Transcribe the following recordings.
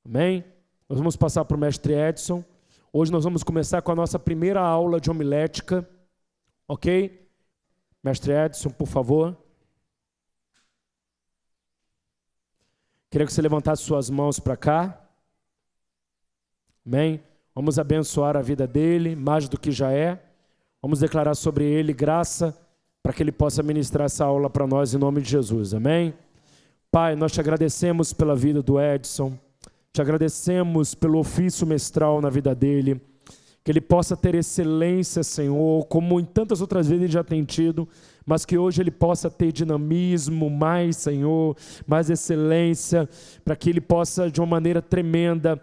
Amém? Nós vamos passar para o mestre Edson. Hoje nós vamos começar com a nossa primeira aula de homilética. Ok? Mestre Edson, por favor. Queria que você levantasse suas mãos para cá. Amém? Vamos abençoar a vida dele, mais do que já é. Vamos declarar sobre ele graça, para que ele possa ministrar essa aula para nós em nome de Jesus. Amém? Pai, nós te agradecemos pela vida do Edson. Te agradecemos pelo ofício mestral na vida dele. Que ele possa ter excelência, Senhor, como em tantas outras vezes ele já tem tido, mas que hoje ele possa ter dinamismo, mais, Senhor, mais excelência, para que ele possa, de uma maneira tremenda,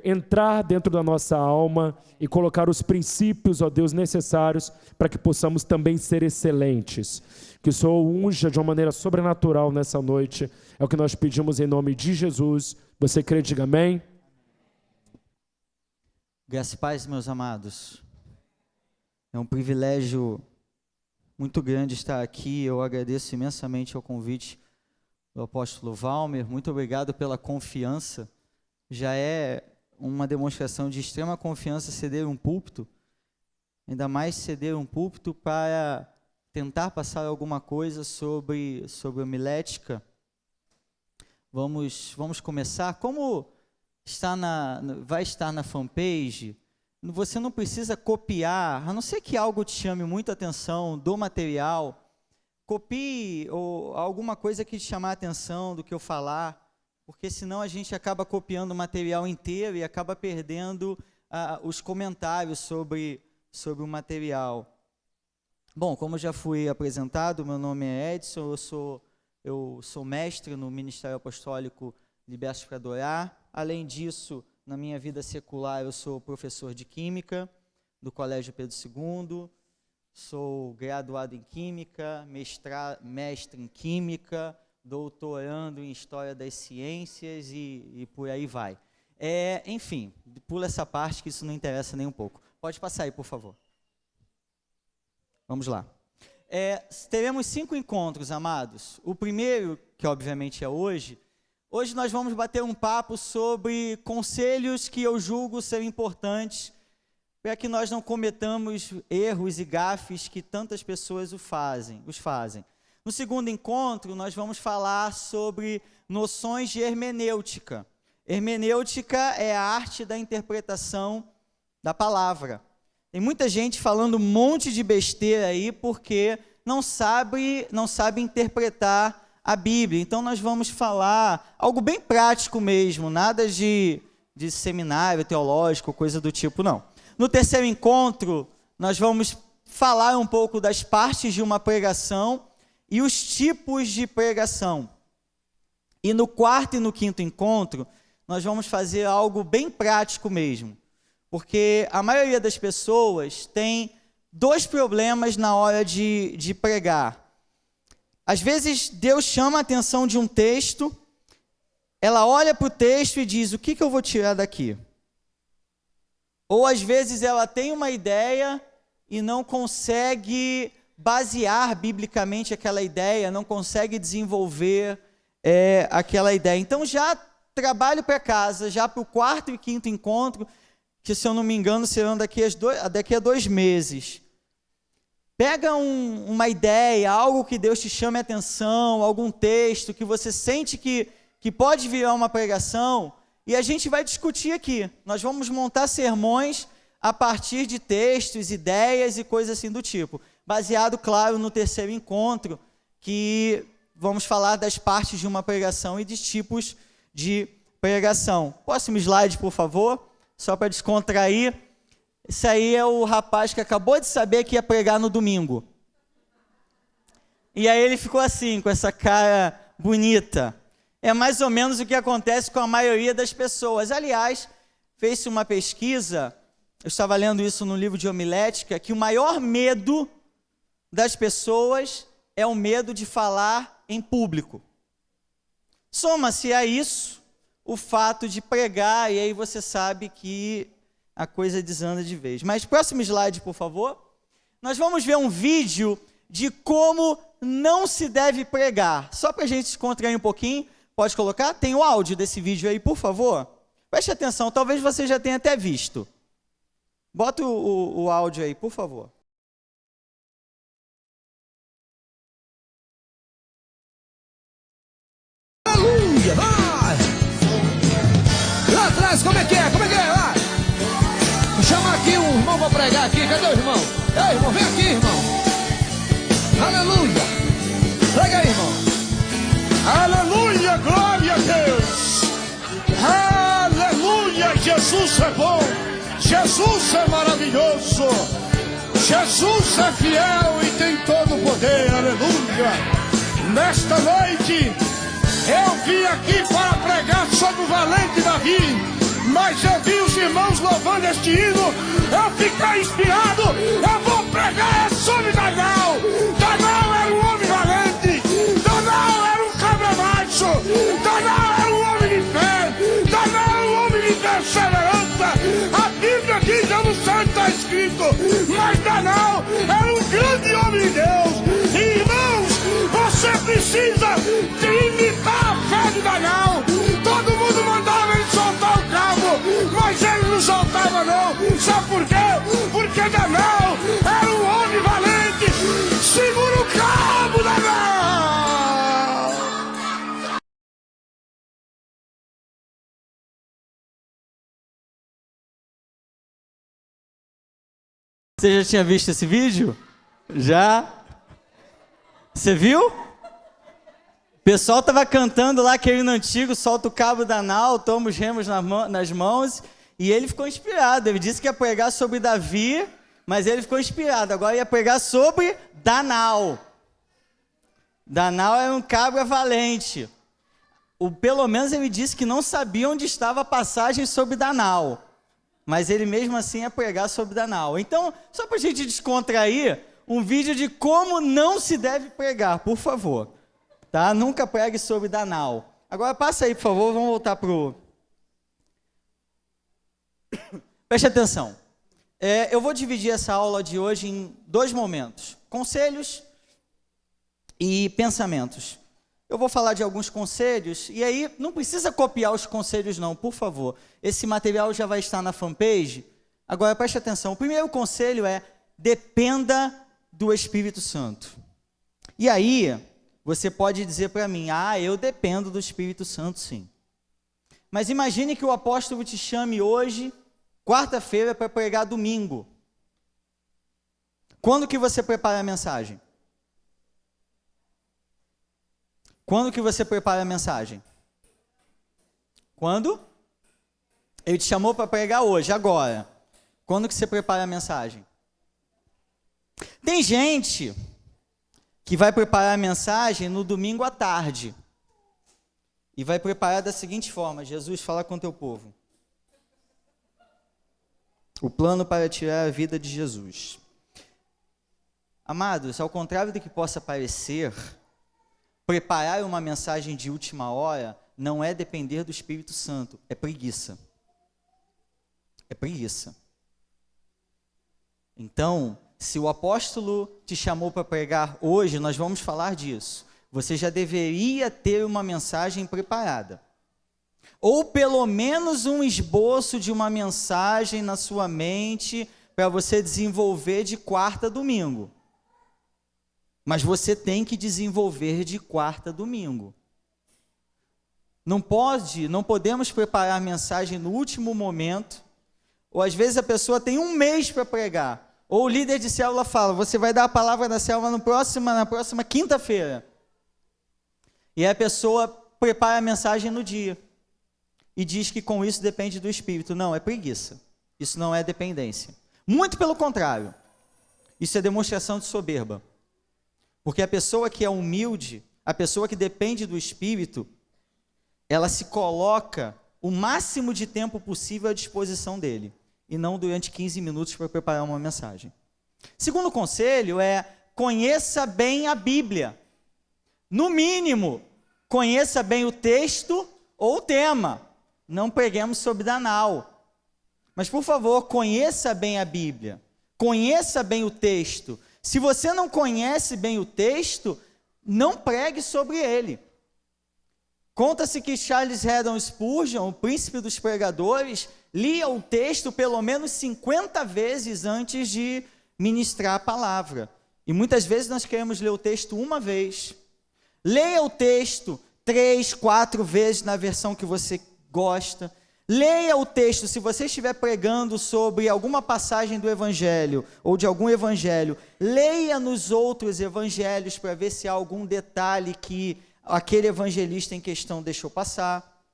entrar dentro da nossa alma e colocar os princípios, ó Deus, necessários para que possamos também ser excelentes. Que o Senhor unja de uma maneira sobrenatural nessa noite. É o que nós pedimos em nome de Jesus. Você crê? Diga amém. Graça e paz, meus amados. É um privilégio muito grande estar aqui. Eu agradeço imensamente ao convite do apóstolo Valmer. Muito obrigado pela confiança. Já é uma demonstração de extrema confiança ceder um púlpito, ainda mais ceder um púlpito para tentar passar alguma coisa sobre homilética. Vamos começar. Como vai estar na fanpage, você não precisa copiar, a não ser que algo te chame muita atenção do material, copie ou alguma coisa que te chamar a atenção do que eu falar, porque senão a gente acaba copiando o material inteiro e acaba perdendo os comentários sobre o material. Bom, como já fui apresentado, meu nome é Edson, eu sou mestre no Ministério Apostólico Libertos para Adorar. Além disso, na minha vida secular, eu sou professor de Química do Colégio Pedro II, sou graduado em Química, mestre em Química, doutorando em História das Ciências e por aí vai. Enfim, pula essa parte que isso não interessa nem um pouco. Pode passar aí, por favor. Vamos lá. Teremos 5 encontros, amados. O primeiro, que obviamente é hoje nós vamos bater um papo sobre conselhos que eu julgo ser importantes para que nós não cometamos erros e gafes que tantas pessoas os fazem. No segundo encontro, nós vamos falar sobre noções de hermenêutica. Hermenêutica é a arte da interpretação da palavra. Tem muita gente falando um monte de besteira aí porque não sabe interpretar a Bíblia. Então nós vamos falar algo bem prático mesmo, nada de seminário teológico, coisa do tipo, não. No terceiro encontro, nós vamos falar um pouco das partes de uma pregação e os tipos de pregação. E no quarto e no quinto encontro, nós vamos fazer algo bem prático mesmo, porque a maioria das pessoas tem 2 problemas na hora de pregar. Às vezes, Deus chama a atenção de um texto, ela olha para o texto e diz, o que eu vou tirar daqui? Ou, às vezes, ela tem uma ideia e não consegue basear biblicamente aquela ideia, não consegue desenvolver aquela ideia. Então, já trabalho para casa, já para o quarto e quinto encontro, que, se eu não me engano, serão daqui a 2 meses. Pega uma ideia, algo que Deus te chame a atenção, algum texto que você sente que pode virar uma pregação, e a gente vai discutir aqui. Nós vamos montar sermões a partir de textos, ideias e coisas assim do tipo. Baseado, claro, no terceiro encontro, que vamos falar das partes de uma pregação e de tipos de pregação. Próximo slide, por favor, só para descontrair. Esse aí é o rapaz que acabou de saber que ia pregar no domingo. E aí ele ficou assim, com essa cara bonita. É mais ou menos o que acontece com a maioria das pessoas. Aliás, fez-se uma pesquisa, eu estava lendo isso no livro de homilética, que o maior medo das pessoas é o medo de falar em público. Soma-se a isso o fato de pregar, e aí você sabe que a coisa desanda de vez. Mas próximo slide, por favor. Nós vamos ver um vídeo de como não se deve pregar. Só para a gente descontrair um pouquinho, Pode colocar? Tem o áudio desse vídeo aí, por favor? Preste atenção, talvez você já tenha até visto. Bota o áudio aí, por favor. Aleluia! Vai! Lá atrás, como é que é? Como é que é? Vai! Vou chamar aqui um irmão para pregar aqui. Cadê o irmão? Ei, irmão, vem aqui, irmão. Aleluia! Prega aí, irmão. Aleluia, glória a Deus. Aleluia, Jesus é bom. Jesus é maravilhoso. Jesus é fiel e tem todo o poder. Aleluia. Nesta noite, eu vim aqui para pregar sobre o valente Davi. Mas eu vi os irmãos louvando este hino. Eu fiquei inspirado. Eu vou pregar sobre Daniel. Daniel era um homem valente. Daniel era um cabra macho. Daniel era um homem de fé. Daniel era um homem de perseverança. A Bíblia diz, eu não sei o que está escrito, mas Daniel era um grande homem de Deus. E, irmãos, você precisa de imitar a fé de Daniel. Todo mundo mandava ele soltar o cabo, mas ele não soltava não. Sabe por quê? Porque Daniel era um homem valente. Segura o cabo, Daniel! Você já tinha visto esse vídeo? Já? Você viu? O pessoal estava cantando lá aquele hino antigo, solta o cabo da nau, toma os remos nas mãos, e ele ficou inspirado. Ele disse que ia pregar sobre Davi, mas ele ficou inspirado. Agora ia pregar sobre Danau. Danau era um cabra valente. Pelo menos ele disse que não sabia onde estava a passagem sobre Danau. Mas ele mesmo assim ia pregar sobre Danau. Então, só para a gente descontrair, um vídeo de como não se deve pregar, por favor. Tá? Nunca pregue sobre Danau. Agora passa aí, por favor, vamos voltar para o... Preste atenção. Eu vou dividir essa aula de hoje em 2 momentos. Conselhos e pensamentos. Eu vou falar de alguns conselhos, e aí não precisa copiar os conselhos não, por favor. Esse material já vai estar na fanpage. Agora preste atenção. O primeiro conselho é: dependa do Espírito Santo. E aí, você pode dizer para mim: eu dependo do Espírito Santo, sim. Mas imagine que o apóstolo te chame hoje, quarta-feira, para pregar domingo. Quando que você prepara a mensagem? Quando que você prepara a mensagem? Quando? Ele te chamou para pregar hoje, agora. Quando que você prepara a mensagem? Tem gente que vai preparar a mensagem no domingo à tarde. E vai preparar da seguinte forma: Jesus, fala com o teu povo. O plano para tirar a vida de Jesus. Amados, ao contrário do que possa parecer, preparar uma mensagem de última hora não é depender do Espírito Santo, é preguiça. É preguiça. Então, se o apóstolo te chamou para pregar hoje, nós vamos falar disso. Você já deveria ter uma mensagem preparada. Ou pelo menos um esboço de uma mensagem na sua mente para você desenvolver de quarta a domingo. Mas você tem que desenvolver de quarta a domingo. Não podemos preparar a mensagem no último momento, ou às vezes a pessoa tem 1 mês para pregar, ou o líder de célula fala: você vai dar a palavra da célula na próxima quinta-feira. E a pessoa prepara a mensagem no dia, e diz que com isso depende do Espírito. Não, é preguiça. Isso não é dependência. Muito pelo contrário. Isso é demonstração de soberba. Porque a pessoa que é humilde, a pessoa que depende do Espírito, ela se coloca o máximo de tempo possível à disposição dele, e não durante 15 minutos para preparar uma mensagem. Segundo conselho é: conheça bem a Bíblia. No mínimo, conheça bem o texto ou o tema. Não preguemos sobre Danau. Mas, por favor, conheça bem a Bíblia. Conheça bem o texto. Se você não conhece bem o texto, não pregue sobre ele. Conta-se que Charles Haddon Spurgeon, o príncipe dos pregadores, lia o texto pelo menos 50 vezes antes de ministrar a palavra. E muitas vezes nós queremos ler o texto uma vez. Leia o texto 3, 4 vezes na versão que você gosta. Leia o texto, se você estiver pregando sobre alguma passagem do Evangelho, ou de algum Evangelho, leia nos outros Evangelhos para ver se há algum detalhe que aquele evangelista em questão deixou passar.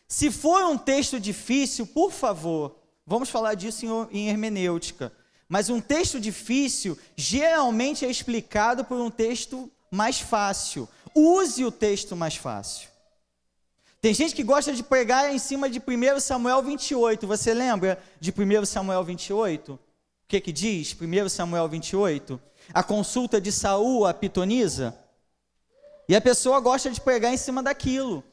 Se for um texto difícil, por favor, vamos falar disso em hermenêutica, mas um texto difícil geralmente é explicado por um texto mais fácil. Use o texto mais fácil. Tem gente que gosta de pregar em cima de 1 Samuel 28. Você lembra de 1 Samuel 28? O que diz 1 Samuel 28? A consulta de Saul a pitonisa. E a pessoa gosta de pregar em cima daquilo.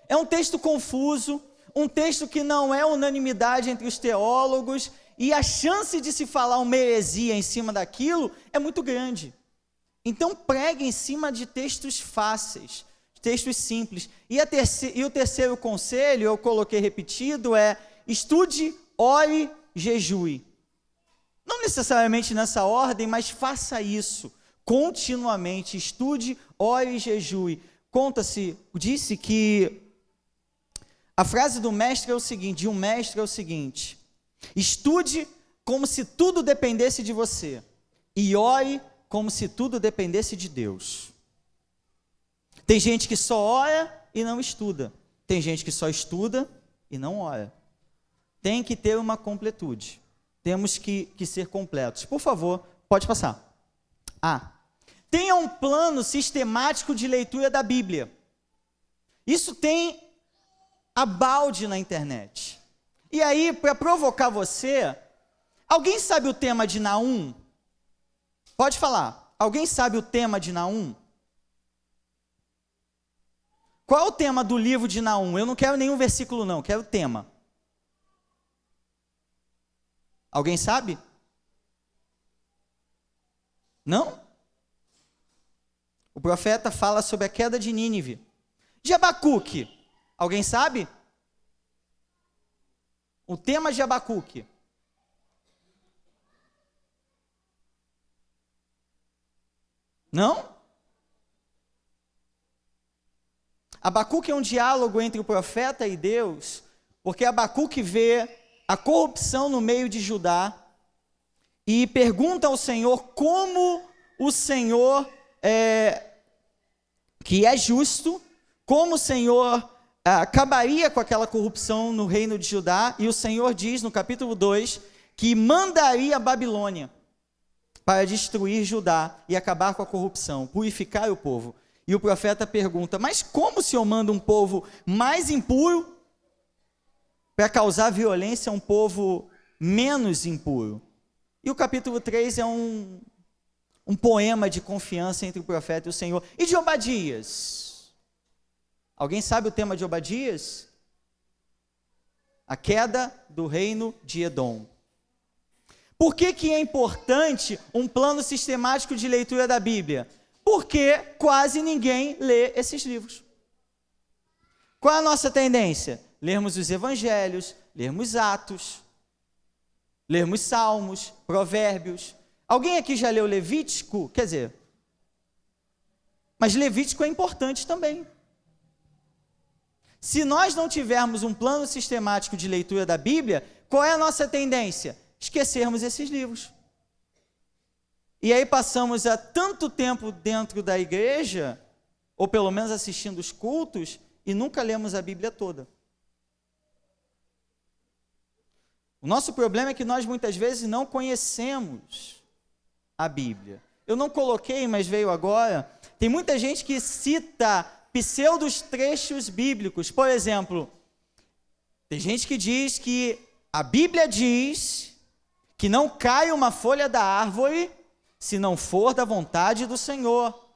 É um texto confuso, um texto que não é unanimidade entre os teólogos, e a chance de se falar uma heresia em cima daquilo é muito grande. Então pregue em cima de textos fáceis, textos simples. E o terceiro conselho, eu coloquei repetido, é estude, ore, jejue. Não necessariamente nessa ordem, mas faça isso continuamente. Estude, ore e jejue. Disse que a frase do mestre é o seguinte, de um mestre é o seguinte: estude como se tudo dependesse de você, e ore como se tudo dependesse de Deus. Tem gente que só ora e não estuda. Tem gente que só estuda e não ora. Tem que ter uma completude. Temos que ser completos. Por favor, pode passar. Tenha um plano sistemático de leitura da Bíblia. Isso tem a balde na internet. E aí, para provocar você, alguém sabe o tema de Naum? Pode falar. Alguém sabe o tema de Naum? Qual é o tema do livro de Naum? Eu não quero nenhum versículo não, quero o tema. Alguém sabe? Não? O profeta fala sobre a queda de Nínive. De Abacuque, alguém sabe? O tema de Abacuque. Não? Abacuque é um diálogo entre o profeta e Deus, porque Abacuque vê a corrupção no meio de Judá e pergunta ao Senhor como o Senhor, que é justo, como o Senhor acabaria com aquela corrupção no reino de Judá, e o Senhor diz no capítulo 2 que mandaria a Babilônia para destruir Judá e acabar com a corrupção, purificar o povo. E o profeta pergunta, mas como o Senhor manda um povo mais impuro para causar violência a um povo menos impuro? E o capítulo 3 é um poema de confiança entre o profeta e o Senhor. E de Obadias? Alguém sabe o tema de Obadias? A queda do reino de Edom. Por que é importante um plano sistemático de leitura da Bíblia? Porque quase ninguém lê esses livros. Qual é a nossa tendência? Lermos os evangelhos, lermos Atos, lermos Salmos, Provérbios. Alguém aqui já leu Levítico? Quer dizer, mas Levítico é importante também. Se nós não tivermos um plano sistemático de leitura da Bíblia, qual é a nossa tendência? Esquecermos esses livros. E aí passamos há tanto tempo dentro da igreja, ou pelo menos assistindo os cultos, e nunca lemos a Bíblia toda. O nosso problema é que nós muitas vezes não conhecemos a Bíblia. Eu não coloquei, mas veio agora. Tem muita gente que cita pseudos trechos bíblicos. Por exemplo, tem gente que diz que a Bíblia diz que não cai uma folha da árvore se não for da vontade do Senhor.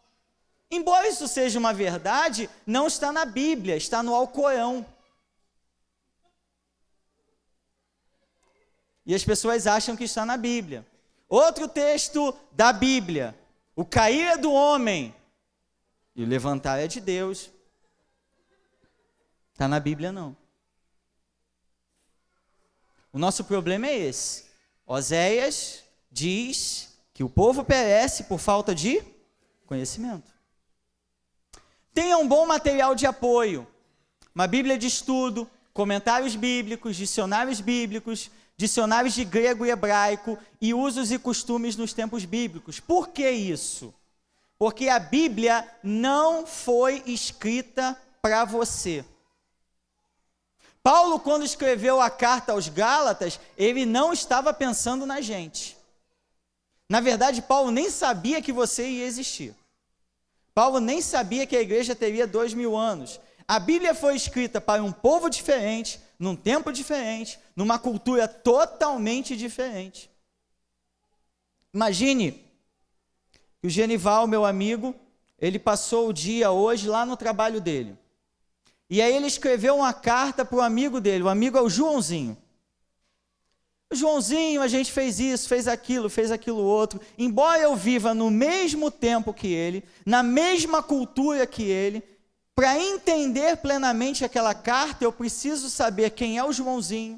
Embora isso seja uma verdade, não está na Bíblia, está no Alcorão. E as pessoas acham que está na Bíblia. Outro texto da Bíblia: o cair é do homem e o levantar é de Deus. Está na Bíblia, não. O nosso problema é esse. Oséias diz que o povo perece por falta de conhecimento. Tenha um bom material de apoio, uma Bíblia de estudo, comentários bíblicos, dicionários de grego e hebraico e usos e costumes nos tempos bíblicos. Por que isso? Porque a Bíblia não foi escrita para você. Paulo, quando escreveu a carta aos Gálatas, ele não estava pensando na gente. Na verdade, Paulo nem sabia que você ia existir. Paulo nem sabia que a igreja teria 2000 anos. A Bíblia foi escrita para um povo diferente, num tempo diferente, numa cultura totalmente diferente. Imagine que o Genival, meu amigo, ele passou o dia hoje lá no trabalho dele. E aí ele escreveu uma carta para o amigo dele, o amigo é o Joãozinho. O Joãozinho, a gente fez isso, fez aquilo outro. Embora eu viva no mesmo tempo que ele, na mesma cultura que ele, para entender plenamente aquela carta, eu preciso saber quem é o Joãozinho,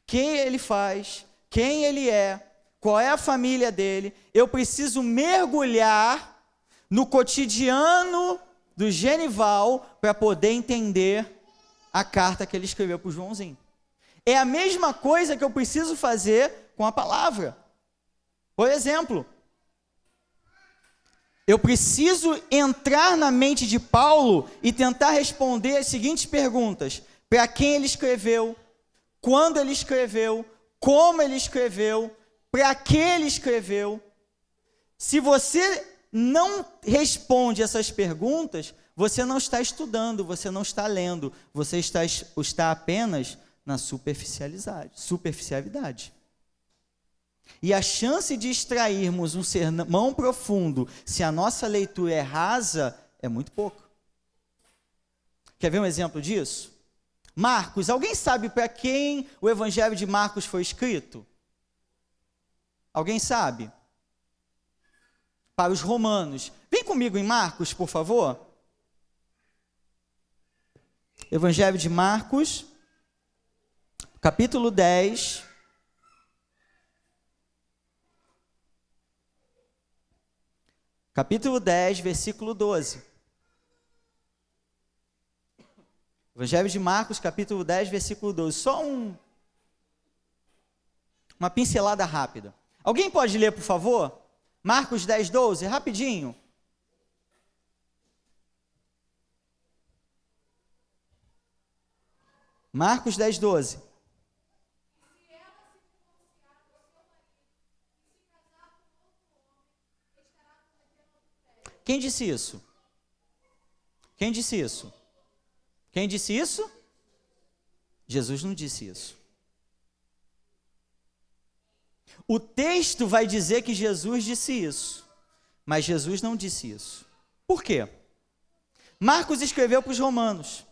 quem ele faz, quem ele é, qual é a família dele. Eu preciso mergulhar no cotidiano do Genival para poder entender a carta que ele escreveu para o Joãozinho. É a mesma coisa que eu preciso fazer com a palavra. Por exemplo, eu preciso entrar na mente de Paulo e tentar responder as seguintes perguntas: para quem ele escreveu, quando ele escreveu, como ele escreveu, para que ele escreveu. Se você não responde essas perguntas, você não está estudando, você não está lendo, você está apenas na superficialidade. E a chance de extrairmos um sermão profundo, se a nossa leitura é rasa, é muito pouco. Quer ver um exemplo disso? Marcos, alguém sabe para quem o Evangelho de Marcos foi escrito? Alguém sabe? Para os romanos. Vem comigo em Marcos, por favor. Evangelho de Marcos, capítulo 10. Capítulo 10, versículo 12. Evangelho de Marcos, capítulo 10, versículo 12. Só uma pincelada rápida. Alguém pode ler, por favor? Marcos 10, 12, rapidinho. Marcos 10, 12. Quem disse isso? Quem disse isso? Quem disse isso? Jesus não disse isso. O texto vai dizer que Jesus disse isso, mas Jesus não disse isso. Por quê? Marcos escreveu para os romanos.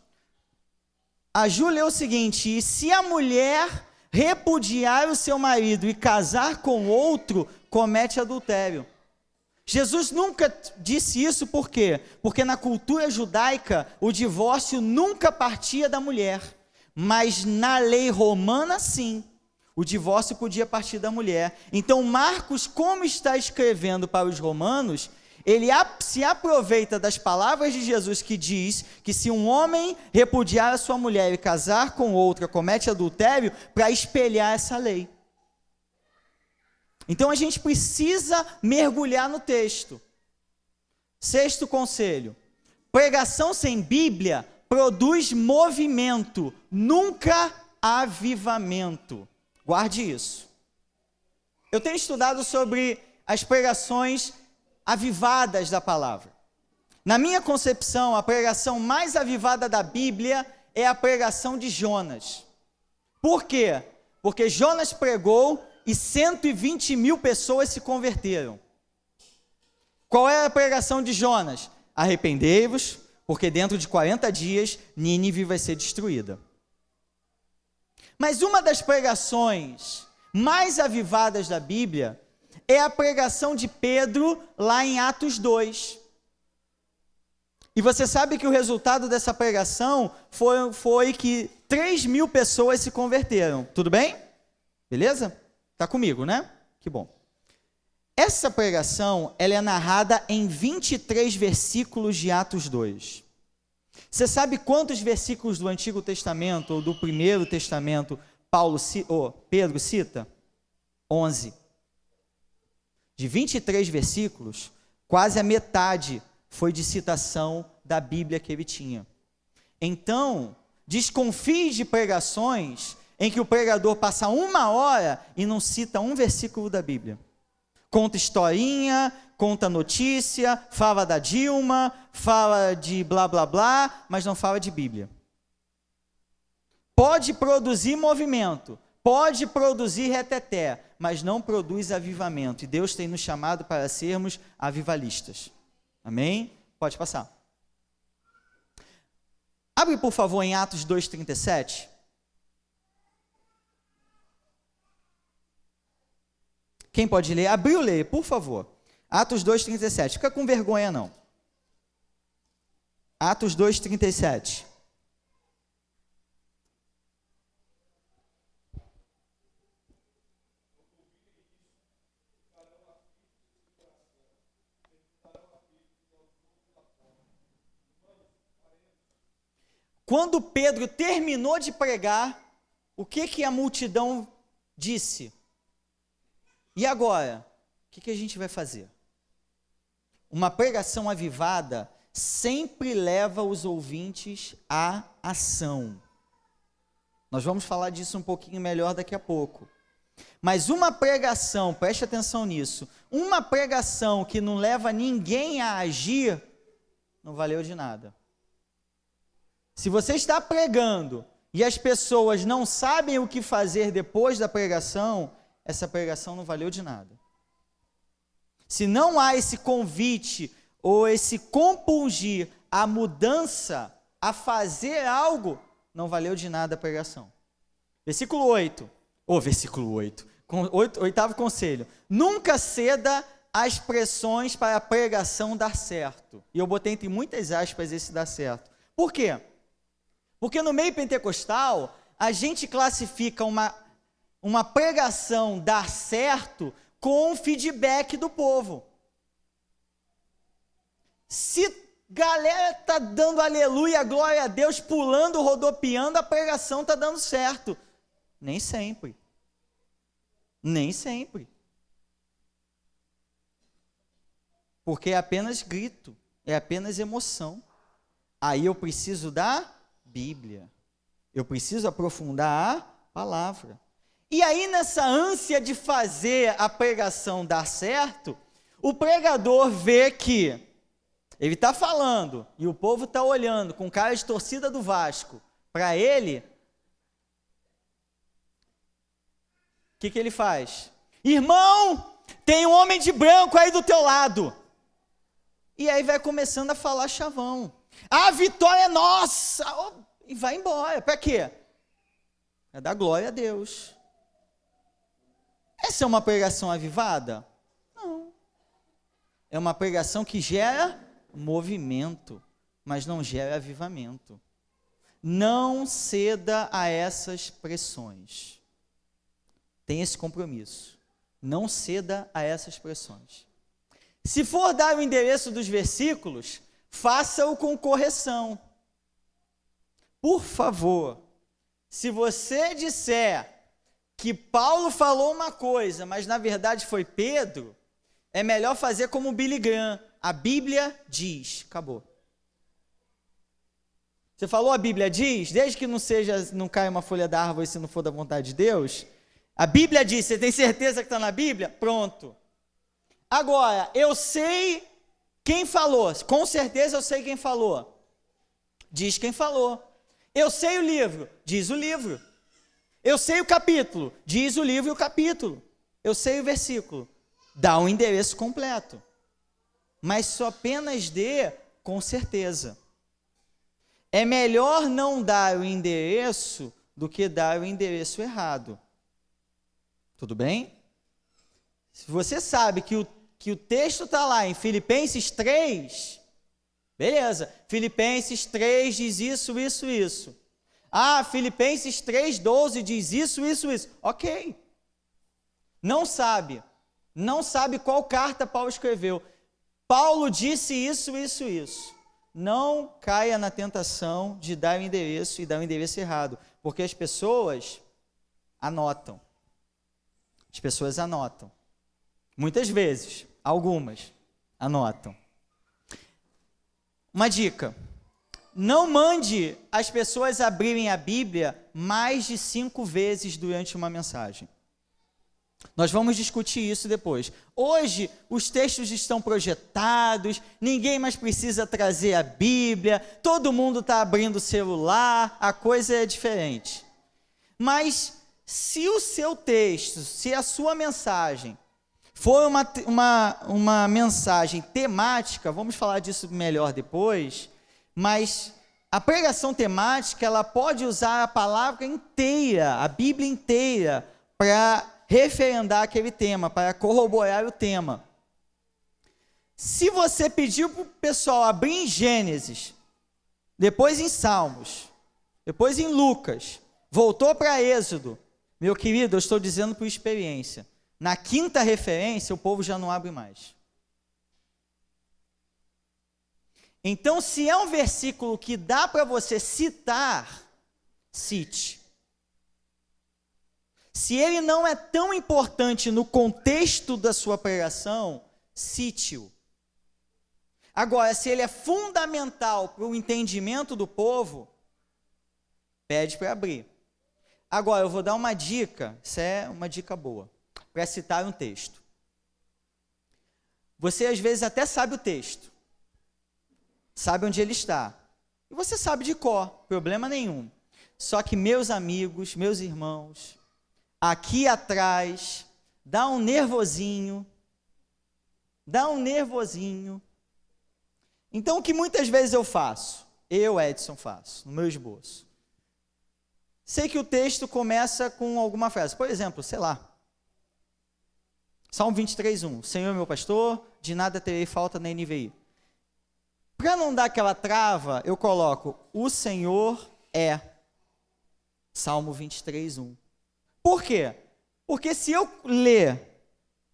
A Ju leu o seguinte: e se a mulher repudiar o seu marido e casar com outro, comete adultério. Jesus nunca disse isso, por quê? Porque na cultura judaica, o divórcio nunca partia da mulher, mas na lei romana, sim, o divórcio podia partir da mulher. Então Marcos, como está escrevendo para os romanos, ele se aproveita das palavras de Jesus que diz que se um homem repudiar a sua mulher e casar com outra, comete adultério, para espelhar essa lei. Então a gente precisa mergulhar no texto. Sexto conselho: pregação sem Bíblia produz movimento, nunca avivamento. Guarde isso. Eu tenho estudado sobre as pregações avivadas da palavra. Na minha concepção, a pregação mais avivada da Bíblia é a pregação de Jonas. Por quê? Porque Jonas pregou e 120 mil pessoas se converteram. Qual é a pregação de Jonas? Arrependei-vos, porque dentro de 40 dias Nínive vai ser destruída. Mas uma das pregações mais avivadas da Bíblia é a pregação de Pedro lá em Atos 2. E você sabe que o resultado dessa pregação foi que 3.000 pessoas se converteram. Tudo bem? Beleza? Tá comigo, né? Que bom. Essa pregação, ela é narrada em 23 versículos de Atos 2. Você sabe quantos versículos do Antigo Testamento ou do Primeiro Testamento Pedro cita? 11. De 23 versículos, quase a metade foi de citação da Bíblia que ele tinha. Então, desconfie de pregações em que o pregador passa 1 hora e não cita um versículo da Bíblia. Conta historinha, conta notícia, fala da Dilma, fala de blá blá blá, mas não fala de Bíblia. Pode produzir movimento, pode produzir reteté, mas não produz avivamento. E Deus tem nos chamado para sermos avivalistas. Amém? Pode passar. Abre, por favor, em Atos 2:37. Quem pode ler? Abriu, leia, por favor. Atos 2:37. Fica com vergonha, não. Atos 2:37. Quando Pedro terminou de pregar, o que a multidão disse? E agora? O que a gente vai fazer? Uma pregação avivada sempre leva os ouvintes à ação. Nós vamos falar disso um pouquinho melhor daqui a pouco. Mas uma pregação, preste atenção nisso, uma pregação que não leva ninguém a agir, não valeu de nada. Se você está pregando e as pessoas não sabem o que fazer depois da pregação, essa pregação não valeu de nada. Se não há esse convite ou esse compungir à mudança, a fazer algo, não valeu de nada a pregação. Versículo 8. Oitavo conselho. Nunca ceda às pressões para a pregação dar certo. E eu botei entre muitas aspas esse dar certo. Por quê? Porque no meio pentecostal, a gente classifica uma pregação dar certo com o feedback do povo. Se galera está dando aleluia, glória a Deus, pulando, rodopiando, a pregação está dando certo. Nem sempre. Nem sempre. Porque é apenas grito, é apenas emoção. Aí eu preciso da Bíblia. Eu preciso aprofundar a palavra. E aí, nessa ânsia de fazer a pregação dar certo, o pregador vê que ele está falando e o povo está olhando com cara de torcida do Vasco para ele. O que ele faz? Irmão, tem um homem de branco aí do teu lado. E aí vai começando a falar chavão. A vitória é nossa! E vai embora. Para quê? É dar glória a Deus. Essa é uma pregação avivada? Não. É uma pregação que gera movimento, mas não gera avivamento. Não ceda a essas pressões. Tem esse compromisso. Não ceda a essas pressões. Se for dar o endereço dos versículos, faça-o com correção. Por favor, se você disser que Paulo falou uma coisa, mas na verdade foi Pedro, é melhor fazer como Billy Graham. A Bíblia diz. Acabou. Você falou a Bíblia diz, desde que não caia uma folha da árvore se não for da vontade de Deus. A Bíblia diz, você tem certeza que está na Bíblia? Pronto. Agora, eu sei quem falou, com certeza eu sei quem falou. Diz quem falou. Eu sei o livro, diz o livro. Eu sei o capítulo, diz o livro e o capítulo. Eu sei o versículo, dá um endereço completo. Mas só apenas dê com certeza. É melhor não dar o endereço do que dar o endereço errado. Tudo bem? Se você sabe que o texto está lá em Filipenses 3, Beleza. Filipenses 3 diz isso, isso, isso. Ah, Filipenses 3:12 diz isso, isso, isso. Ok. Não sabe qual carta Paulo escreveu. Paulo disse isso, isso, isso. Não caia na tentação de dar o endereço e dar o endereço errado, porque as pessoas anotam. As pessoas anotam. Muitas vezes, algumas anotam. Uma dica: não mande as pessoas abrirem a Bíblia mais de 5 vezes durante uma mensagem. Nós vamos discutir isso depois. Hoje, os textos estão projetados, ninguém mais precisa trazer a Bíblia, todo mundo está abrindo o celular, a coisa é diferente. Mas, se o seu texto, se a sua mensagem for uma mensagem temática, vamos falar disso melhor depois, mas a pregação temática, ela pode usar a palavra inteira, a Bíblia inteira, para referendar aquele tema, para corroborar o tema. Se você pediu para o pessoal abrir em Gênesis, depois em Salmos, depois em Lucas, voltou para Êxodo, meu querido, eu estou dizendo por experiência, na 5ª referência o povo já não abre mais. Então, se é um versículo que dá para você citar, cite. Se ele não é tão importante no contexto da sua pregação, cite-o. Agora, se ele é fundamental para o entendimento do povo, pede para abrir. Agora, eu vou dar uma dica, isso é uma dica boa, para citar um texto. Você às vezes até sabe o texto, sabe onde ele está, e você sabe de cor, problema nenhum. Só que, meus amigos, meus irmãos, aqui atrás, dá um nervosinho. Então, o que muitas vezes eu faço? Eu, Edson, faço, no meu esboço. Sei que o texto começa com alguma frase, por exemplo, sei lá, Salmo 23:1, Senhor é meu pastor, de nada terei falta na NVI. Para não dar aquela trava, eu coloco, o Senhor é, Salmo 23:1. Por quê? Porque se eu ler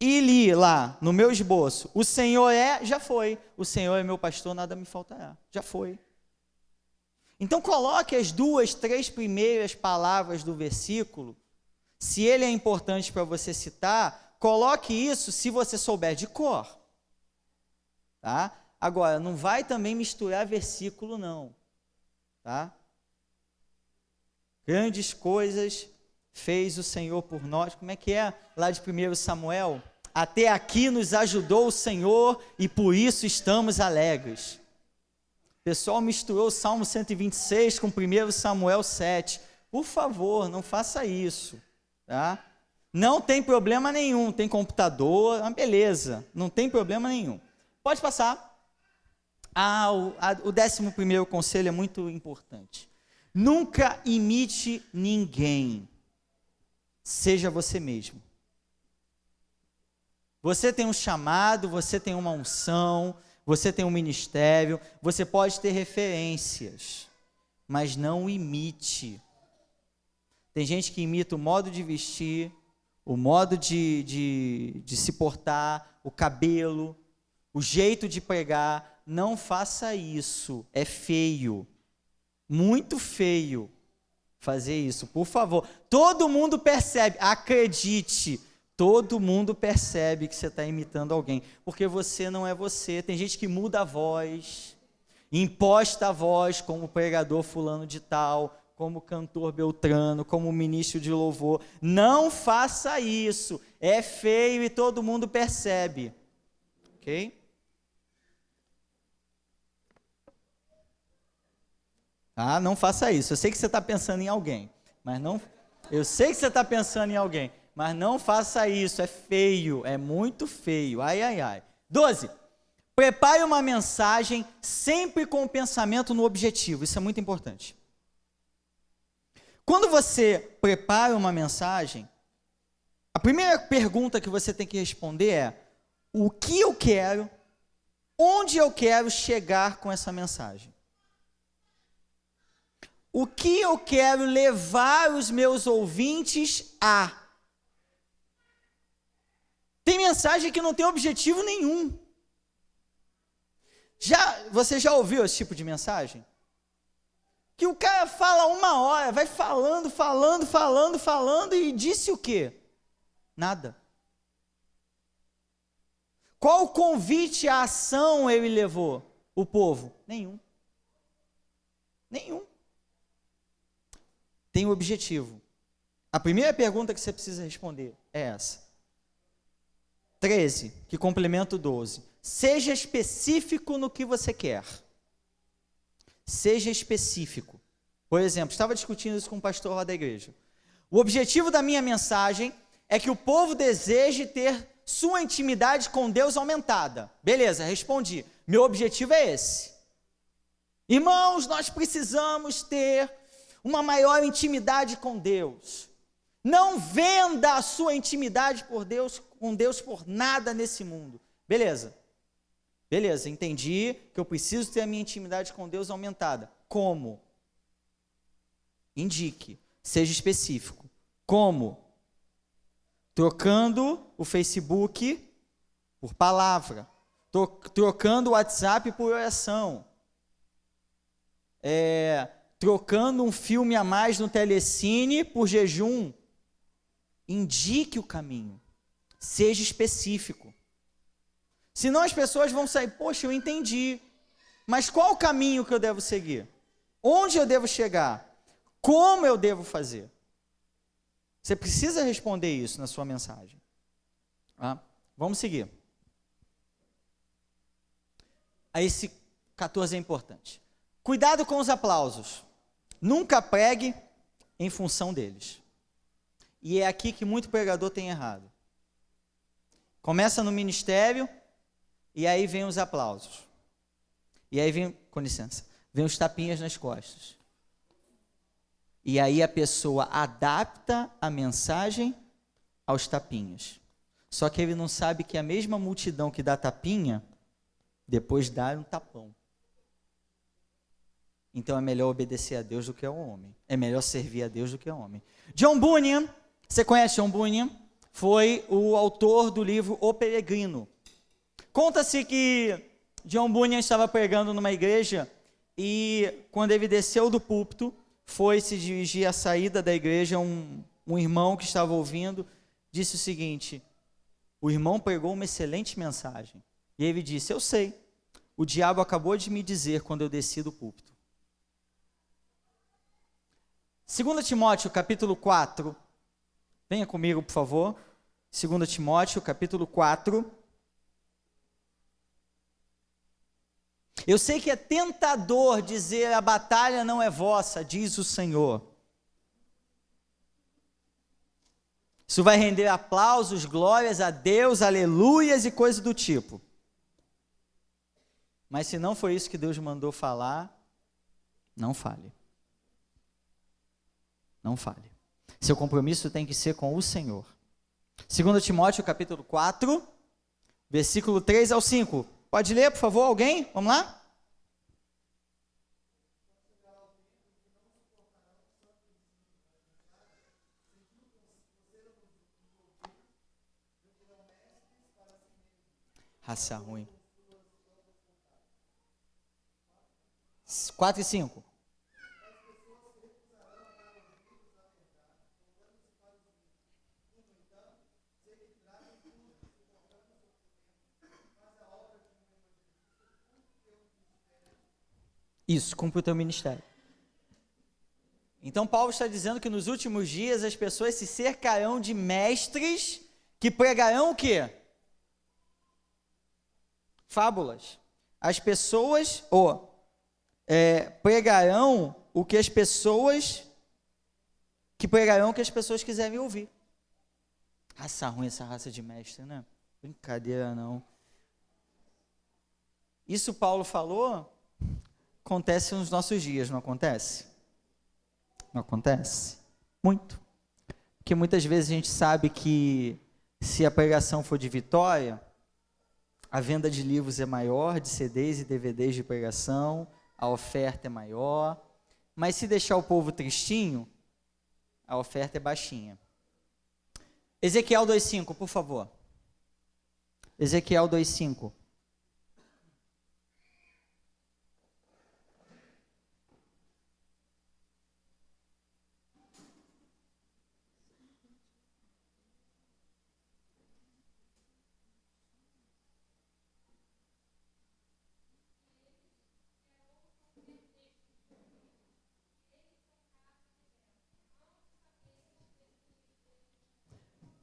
e li lá no meu esboço, o Senhor é, já foi. O Senhor é meu pastor, nada me faltará. Já foi. Então coloque as 2, 3 primeiras palavras do versículo. Se ele é importante para você citar, coloque isso se você souber de cor. Tá? Agora, não vai também misturar versículo não. Tá? Grandes coisas fez o Senhor por nós. Como é que é lá de 1 Samuel? Até aqui nos ajudou o Senhor e por isso estamos alegres. O pessoal misturou o Salmo 126 com 1 Samuel 7. Por favor, não faça isso. Tá? Não tem problema nenhum. Tem computador, beleza. Não tem problema nenhum. Pode passar. O 11º conselho é muito importante. Nunca imite ninguém. Seja você mesmo. Você tem um chamado, você tem uma unção, você tem um ministério, você pode ter referências, mas não imite. Tem gente que imita o modo de vestir, o modo de se portar, o cabelo, o jeito de pregar. Não faça isso, é feio, muito feio fazer isso, por favor. Todo mundo percebe, acredite, todo mundo percebe que você está imitando alguém, porque você não é você. Tem gente que muda a voz, imposta a voz como pregador fulano de tal, como cantor Beltrano, como ministro de louvor. Não faça isso, é feio e todo mundo percebe, ok? Não faça isso. Eu sei que você está pensando em alguém, mas não. Eu sei que você está pensando em alguém, mas não faça isso. É feio, é muito feio. Ai, ai, ai. 12. Prepare uma mensagem sempre com o pensamento no objetivo. Isso é muito importante. Quando você prepara uma mensagem, a primeira pergunta que você tem que responder é: o que eu quero, Onde eu quero chegar com essa mensagem? O que eu quero levar os meus ouvintes a? Tem mensagem que não tem objetivo nenhum. Você já ouviu esse tipo de mensagem? Que o cara fala 1 hora, vai falando e disse o quê? Nada. Qual convite à ação ele levou? O povo? Nenhum. Tem um objetivo. A primeira pergunta que você precisa responder é essa. 13, que complementa o 12. Seja específico no que você quer. Seja específico. Por exemplo, estava discutindo isso com um pastor lá da igreja. O objetivo da minha mensagem é que o povo deseje ter sua intimidade com Deus aumentada. Beleza, respondi. Meu objetivo é esse. Irmãos, nós precisamos ter uma maior intimidade com Deus. Não venda a sua intimidade com Deus por nada nesse mundo. Beleza, entendi que eu preciso ter a minha intimidade com Deus aumentada. Como? Indique, seja específico. Como? Trocando o Facebook por palavra, trocando o WhatsApp por oração, trocando um filme a mais no Telecine por jejum. Indique o caminho, seja específico. Senão as pessoas vão sair, poxa, eu entendi, mas qual o caminho que eu devo seguir? Onde eu devo chegar? Como eu devo fazer? Você precisa responder isso na sua mensagem. Vamos seguir. Aí esse 14 é importante. Cuidado com os aplausos. Nunca pregue em função deles. E é aqui que muito pregador tem errado. Começa no ministério e aí vem os aplausos. E aí vem, com licença, vem os tapinhas nas costas. E aí a pessoa adapta a mensagem aos tapinhas. Só que ele não sabe que a mesma multidão que dá tapinha, depois dá um tapão. Então é melhor obedecer a Deus do que ao homem. É melhor servir a Deus do que ao homem. John Bunyan, você conhece John Bunyan? Foi o autor do livro O Peregrino. Conta-se que John Bunyan estava pregando numa igreja e quando ele desceu do púlpito, foi se dirigir à saída da igreja, um irmão que estava ouvindo, disse o seguinte: o irmão pregou uma excelente mensagem. E ele disse: eu sei, o diabo acabou de me dizer quando eu desci do púlpito. 2 Timóteo, capítulo 4. Venha comigo, por favor. 2 Timóteo, capítulo 4. Eu sei que é tentador dizer a batalha não é vossa, diz o Senhor. Isso vai render aplausos, glórias a Deus, aleluias e coisas do tipo. Mas se não foi isso que Deus mandou falar, não fale. Não fale. Seu compromisso tem que ser com o Senhor. 2 Timóteo, capítulo 4, versículo 3 ao 5. Pode ler, por favor, alguém? Vamos lá? Raça ruim. 4 e 5. Isso, cumpre o teu ministério. Então Paulo está dizendo que nos últimos dias as pessoas se cercarão de mestres que pregarão o quê? Fábulas. As pessoas pregarão o que as pessoas quiserem ouvir. Raça ruim essa raça de mestre, né? Brincadeira não. Isso Paulo falou, acontece nos nossos dias, não acontece? Não acontece? Muito. Porque muitas vezes a gente sabe que se a pregação for de vitória, A venda de livros é maior, de CDs e DVDs de pregação, a oferta é maior, mas se deixar o povo tristinho, a oferta é baixinha. Ezequiel 2:5, por favor. Ezequiel 2:5.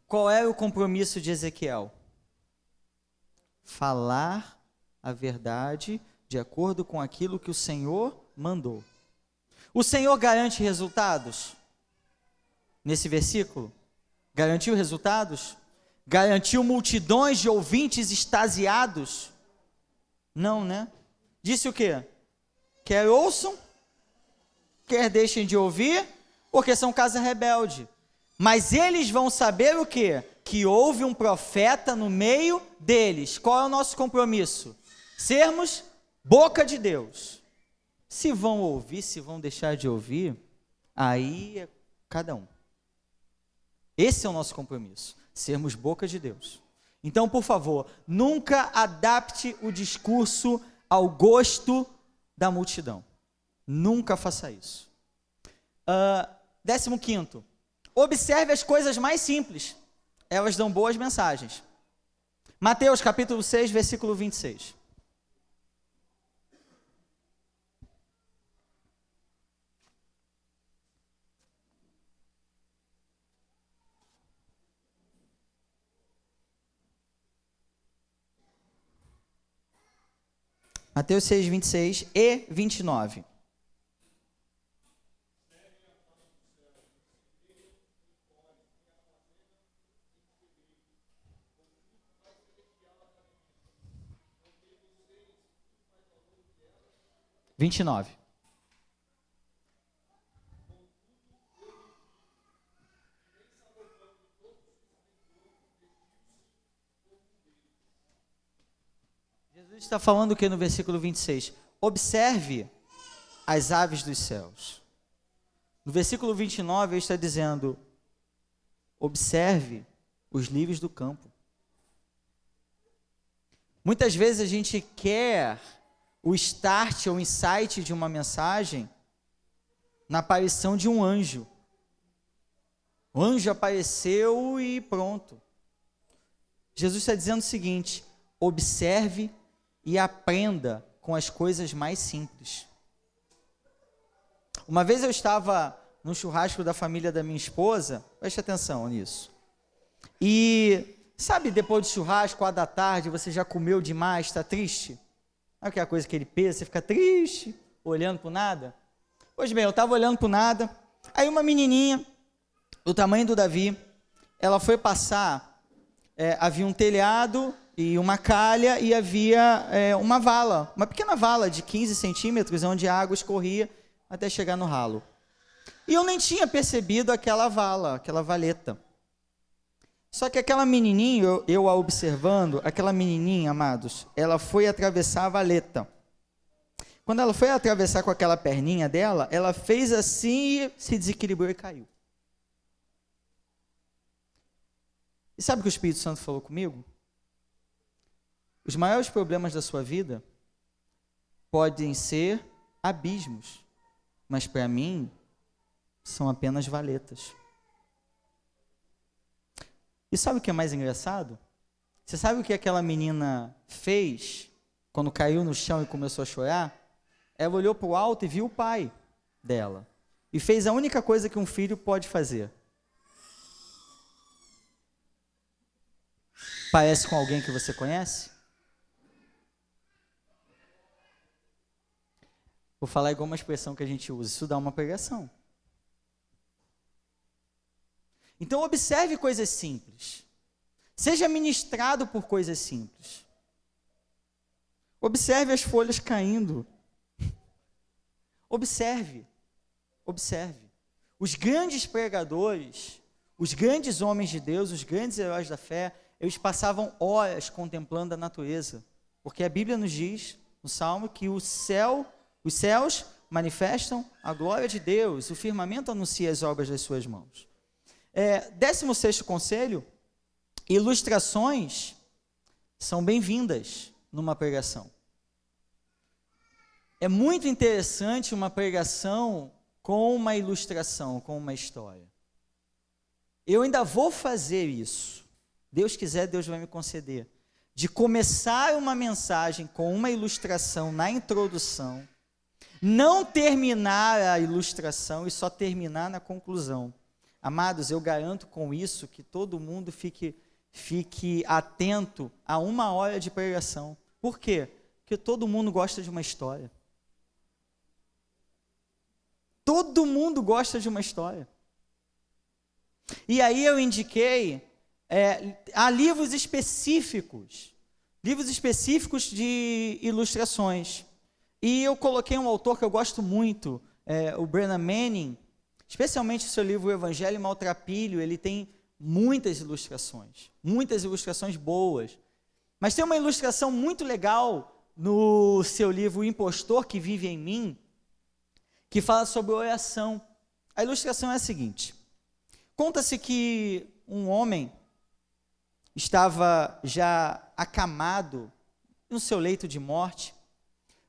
Qual é o compromisso de Ezequiel? Falar a verdade de acordo com aquilo que o Senhor mandou. O Senhor garante resultados? Nesse versículo? Garantiu resultados? Garantiu multidões de ouvintes extasiados? Não, né? Disse o quê? Quer ouçam, quer deixem de ouvir, porque são casa rebelde. Mas eles vão saber o quê? Que houve um profeta no meio deles. Qual é o nosso compromisso? Sermos boca de Deus. Se vão ouvir, se vão deixar de ouvir, aí é cada um. Esse é o nosso compromisso, sermos boca de Deus. Então, por favor, nunca adapte o discurso ao gosto da multidão. Nunca faça isso. 15º. Observe as coisas mais simples. Elas dão boas mensagens. Mateus capítulo 6, versículo 26. Mateus 6, 26 e 29. Jesus está falando o que no versículo 26? Observe as aves dos céus. No versículo 29 ele está dizendo, observe os lírios do campo. Muitas vezes a gente quer o start ou insight de uma mensagem na aparição de um anjo. O anjo apareceu e pronto. Jesus está dizendo o seguinte, observe e aprenda com as coisas mais simples. Uma vez eu estava no churrasco da família da minha esposa, preste atenção nisso, e sabe, depois do churrasco, 4 da tarde, você já comeu demais, está triste? Sabe aquela coisa que ele pensa, você fica triste, olhando para o nada? Pois bem, eu estava olhando para o nada, aí uma menininha, do tamanho do Davi, ela foi passar, havia um telhado e uma calha e havia uma vala, uma pequena vala de 15 centímetros, onde a água escorria até chegar no ralo. E eu nem tinha percebido aquela vala, aquela valeta. Só que aquela menininha, eu a observando, aquela menininha, amados, ela foi atravessar a valeta. Quando ela foi atravessar com aquela perninha dela, ela fez assim, se desequilibrou e caiu. E sabe o que o Espírito Santo falou comigo? Os maiores problemas da sua vida podem ser abismos, mas para mim são apenas valetas. E sabe o que é mais engraçado? Você sabe o que aquela menina fez quando caiu no chão e começou a chorar? Ela olhou para o alto e viu o pai dela. E fez a única coisa que um filho pode fazer. Parece com alguém que você conhece? Vou falar igual uma expressão que a gente usa. Isso dá uma pregação. Então, observe coisas simples. Seja ministrado por coisas simples. Observe as folhas caindo. Observe. Os grandes pregadores, os grandes homens de Deus, os grandes heróis da fé, eles passavam horas contemplando a natureza, porque a Bíblia nos diz, no Salmo, que os céus manifestam a glória de Deus, o firmamento anuncia as obras das suas mãos. 16º conselho, ilustrações são bem-vindas numa pregação. É muito interessante uma pregação com uma ilustração, com uma história. Eu ainda vou fazer isso. Deus quiser, Deus vai me conceder. De começar uma mensagem com uma ilustração na introdução, não terminar a ilustração e só terminar na conclusão. Amados, eu garanto com isso que todo mundo fique atento a 1 hora de pregação. Por quê? Porque todo mundo gosta de uma história. Todo mundo gosta de uma história. E aí eu indiquei, há livros específicos de ilustrações. E eu coloquei um autor que eu gosto muito, o Brennan Manning, especialmente o seu livro O Evangelho Maltrapilho, ele tem muitas ilustrações boas. Mas tem uma ilustração muito legal no seu livro O Impostor que Vive em Mim, que fala sobre oração. A ilustração é a seguinte: conta-se que um homem estava já acamado no seu leito de morte,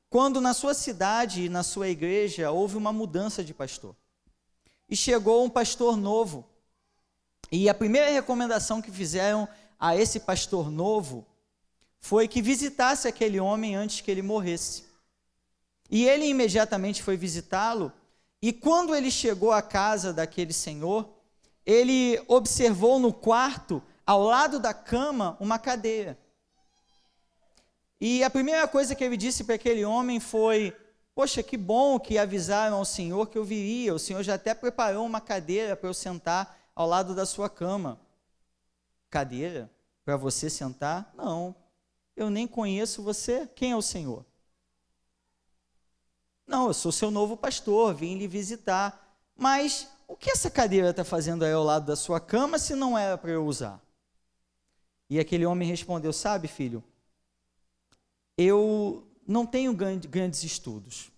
quando na sua cidade e na sua igreja houve uma mudança de pastor. E chegou um pastor novo. E a primeira recomendação que fizeram a esse pastor novo foi que visitasse aquele homem antes que ele morresse. E ele imediatamente foi visitá-lo, e quando ele chegou à casa daquele senhor, ele observou no quarto, ao lado da cama, uma cadeira. E a primeira coisa que ele disse para aquele homem foi: poxa, que bom que avisaram ao senhor que eu viria, o senhor já até preparou uma cadeira para eu sentar ao lado da sua cama. Cadeira? Para você sentar? Não, eu nem conheço você. Quem é o senhor? Não, eu sou seu novo pastor, vim lhe visitar. Mas o que essa cadeira está fazendo aí ao lado da sua cama se não era para eu usar? E aquele homem respondeu: sabe, filho, eu não tenho grandes estudos.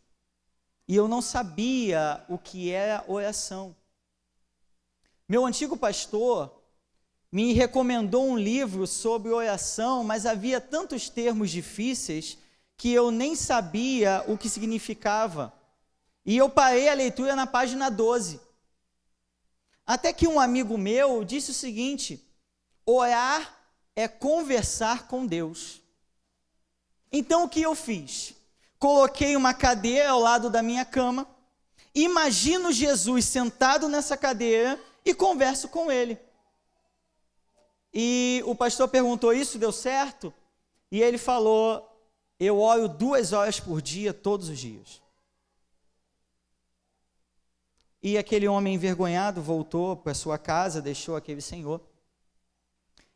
E eu não sabia o que era oração. Meu antigo pastor me recomendou um livro sobre oração, mas havia tantos termos difíceis que eu nem sabia o que significava. E eu parei a leitura na página 12. Até que um amigo meu disse o seguinte: orar é conversar com Deus. Então o que eu fiz? Coloquei uma cadeira ao lado da minha cama, imagino Jesus sentado nessa cadeira e converso com ele. E o pastor perguntou: isso deu certo? E ele falou: eu oro 2 horas por dia, todos os dias. E aquele homem envergonhado voltou para sua casa, deixou aquele senhor.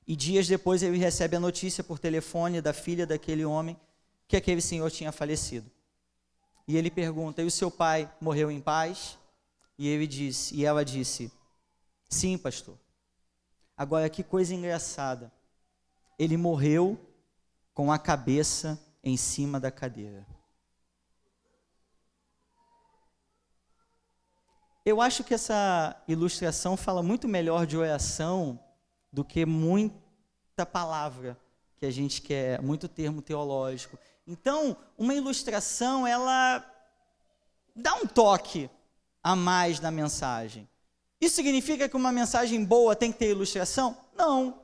E dias depois ele recebe a notícia por telefone da filha daquele homem que aquele senhor tinha falecido. E ele pergunta: e o seu pai morreu em paz? E ela disse: sim, pastor. Agora, que coisa engraçada. Ele morreu com a cabeça em cima da cadeira. Eu acho que essa ilustração fala muito melhor de oração do que muita palavra que a gente quer, muito termo teológico. Então, uma ilustração, ela dá um toque a mais na mensagem. Isso significa que uma mensagem boa tem que ter ilustração? Não.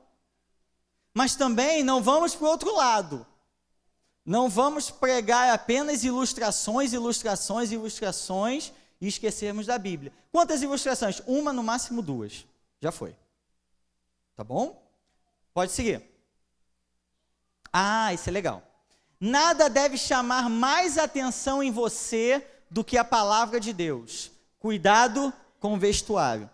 Mas também não vamos para o outro lado. Não vamos pregar apenas ilustrações e esquecermos da Bíblia. Quantas ilustrações? 1, no máximo 2. Já foi. Tá bom? Pode seguir. Ah, isso é legal. Nada deve chamar mais atenção em você do que a palavra de Deus. Cuidado com o vestuário.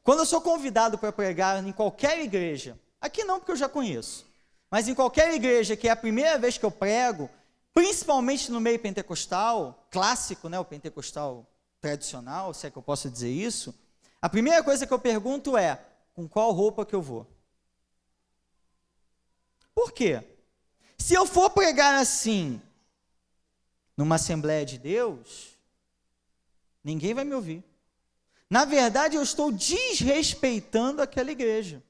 Quando eu sou convidado para pregar em qualquer igreja, aqui não porque eu já conheço, mas em qualquer igreja que é a primeira vez que eu prego, principalmente no meio pentecostal, clássico, né, o pentecostal tradicional, se é que eu posso dizer isso, a primeira coisa que eu pergunto é: com qual roupa que eu vou? Por quê? Se eu for pregar assim, numa Assembleia de Deus, ninguém vai me ouvir. Na verdade, eu estou desrespeitando aquela igreja.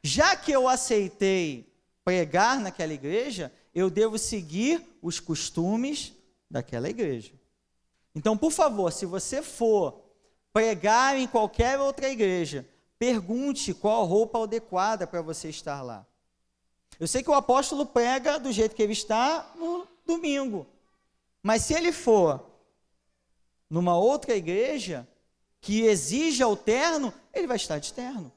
Já que eu aceitei pregar naquela igreja, eu devo seguir os costumes daquela igreja. Então, por favor, se você for pregar em qualquer outra igreja, pergunte qual roupa adequada para você estar lá. Eu sei que o apóstolo prega do jeito que ele está no domingo, mas se ele for numa outra igreja que exija o terno, ele vai estar de terno.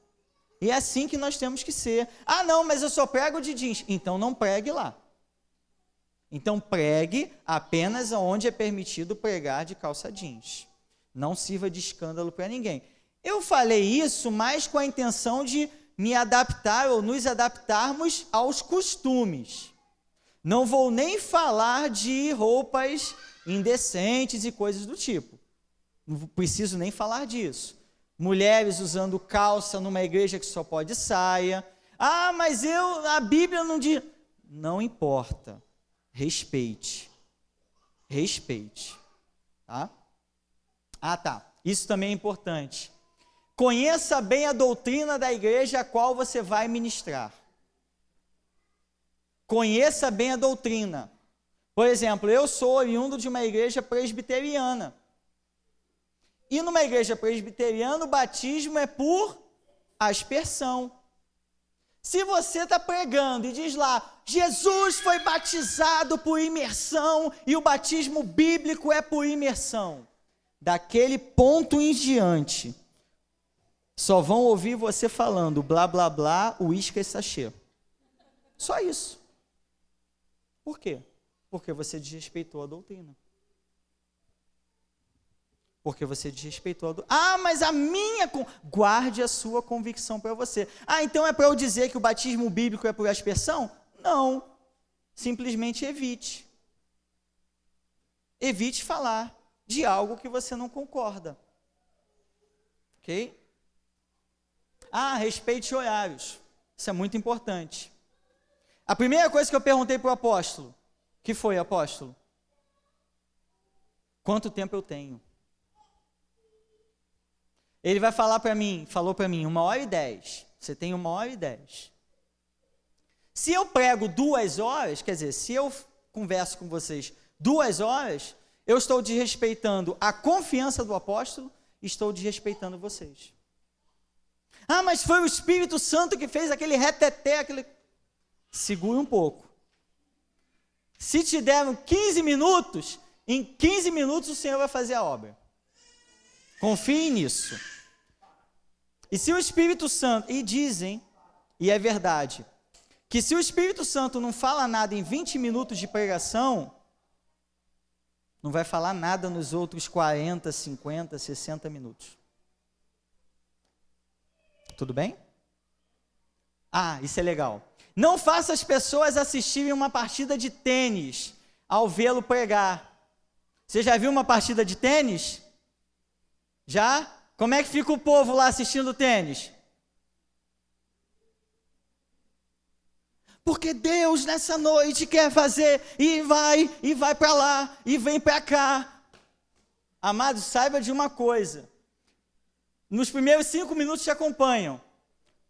E é assim que nós temos que ser. Ah, não, mas eu só prego de jeans. Então não pregue lá. Então pregue apenas onde é permitido pregar de calça jeans. Não sirva de escândalo para ninguém. Eu falei isso mais com a intenção de me adaptar ou nos adaptarmos aos costumes. Não vou nem falar de roupas indecentes e coisas do tipo. Não preciso nem falar disso. Mulheres usando calça numa igreja que só pode saia. Ah, mas a Bíblia não diz. Não importa. Respeite. Respeite. Tá? Ah, tá. Isso também é importante. Conheça bem a doutrina da igreja a qual você vai ministrar. Conheça bem a doutrina. Por exemplo, eu sou oriundo de uma igreja presbiteriana. E numa igreja presbiteriana, o batismo é por aspersão. Se você está pregando e diz lá, Jesus foi batizado por imersão e o batismo bíblico é por imersão, daquele ponto em diante, só vão ouvir você falando blá, blá, blá, uísque e sachê. Só isso. Por quê? Porque você desrespeitou a doutrina. Porque você desrespeitou a doutrina. Ah, mas a minha... Guarde a sua convicção para você. Ah, então é para eu dizer que o batismo bíblico é por aspersão? Não. Simplesmente evite. Evite falar de algo que você não concorda. Ok? Ah, respeite horários. Isso é muito importante. A primeira coisa que eu perguntei para o apóstolo, que foi, apóstolo? Quanto tempo eu tenho? Ele vai falar para mim, falou para mim, 1h10. Você tem 1h10. Se eu prego 2 horas, quer dizer, se eu converso com vocês 2 horas, eu estou desrespeitando a confiança do apóstolo e estou desrespeitando vocês. Ah, mas foi o Espírito Santo que fez aquele reteté, aquele... Segura um pouco. Se te deram 15 minutos, em 15 minutos o Senhor vai fazer a obra. Confie nisso. E se o Espírito Santo, e dizem, e é verdade, que se o Espírito Santo não fala nada em 20 minutos de pregação, não vai falar nada nos outros 40, 50, 60 minutos. Tudo bem? Ah, isso é legal. Não faça as pessoas assistirem uma partida de tênis ao vê-lo pregar. Você já viu uma partida de tênis? Já? Como é que fica o povo lá assistindo tênis? Porque Deus nessa noite quer fazer e vai para lá e vem para cá. Amado, saiba de uma coisa. Nos primeiros 5 minutos te acompanham.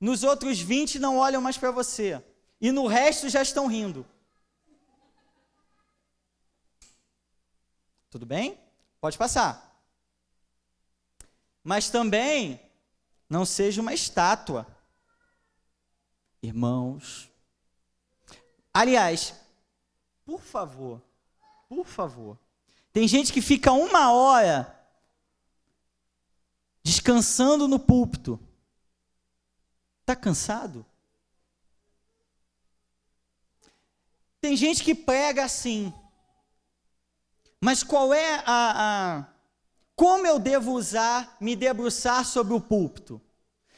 Nos outros 20 não olham mais para você. E no resto já estão rindo. Tudo bem? Pode passar. Mas também não seja uma estátua. Irmãos. Aliás, por favor. Tem gente que fica 1 hora descansando no púlpito. Está cansado? Tem gente que prega assim. Mas qual é como eu devo me debruçar sobre o púlpito?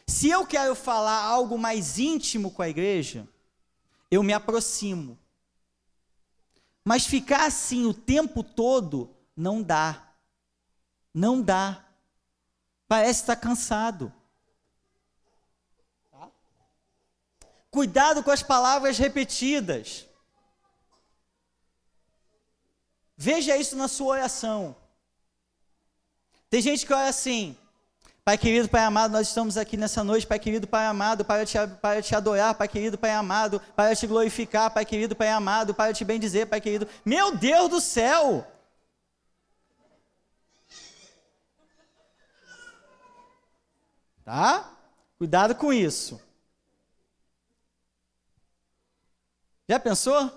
Se eu quero falar algo mais íntimo com a igreja, eu me aproximo. Mas ficar assim o tempo todo, não dá. Não dá. Parece estar cansado. Cuidado com as palavras repetidas. Veja isso na sua oração. Tem gente que ora assim: Pai querido, Pai amado, nós estamos aqui nessa noite, Pai querido, Pai amado, para te adorar, Pai querido, Pai amado, para te glorificar, Pai querido, Pai amado, para te bendizer, Pai querido. Meu Deus do céu! Tá? Cuidado com isso. Já pensou?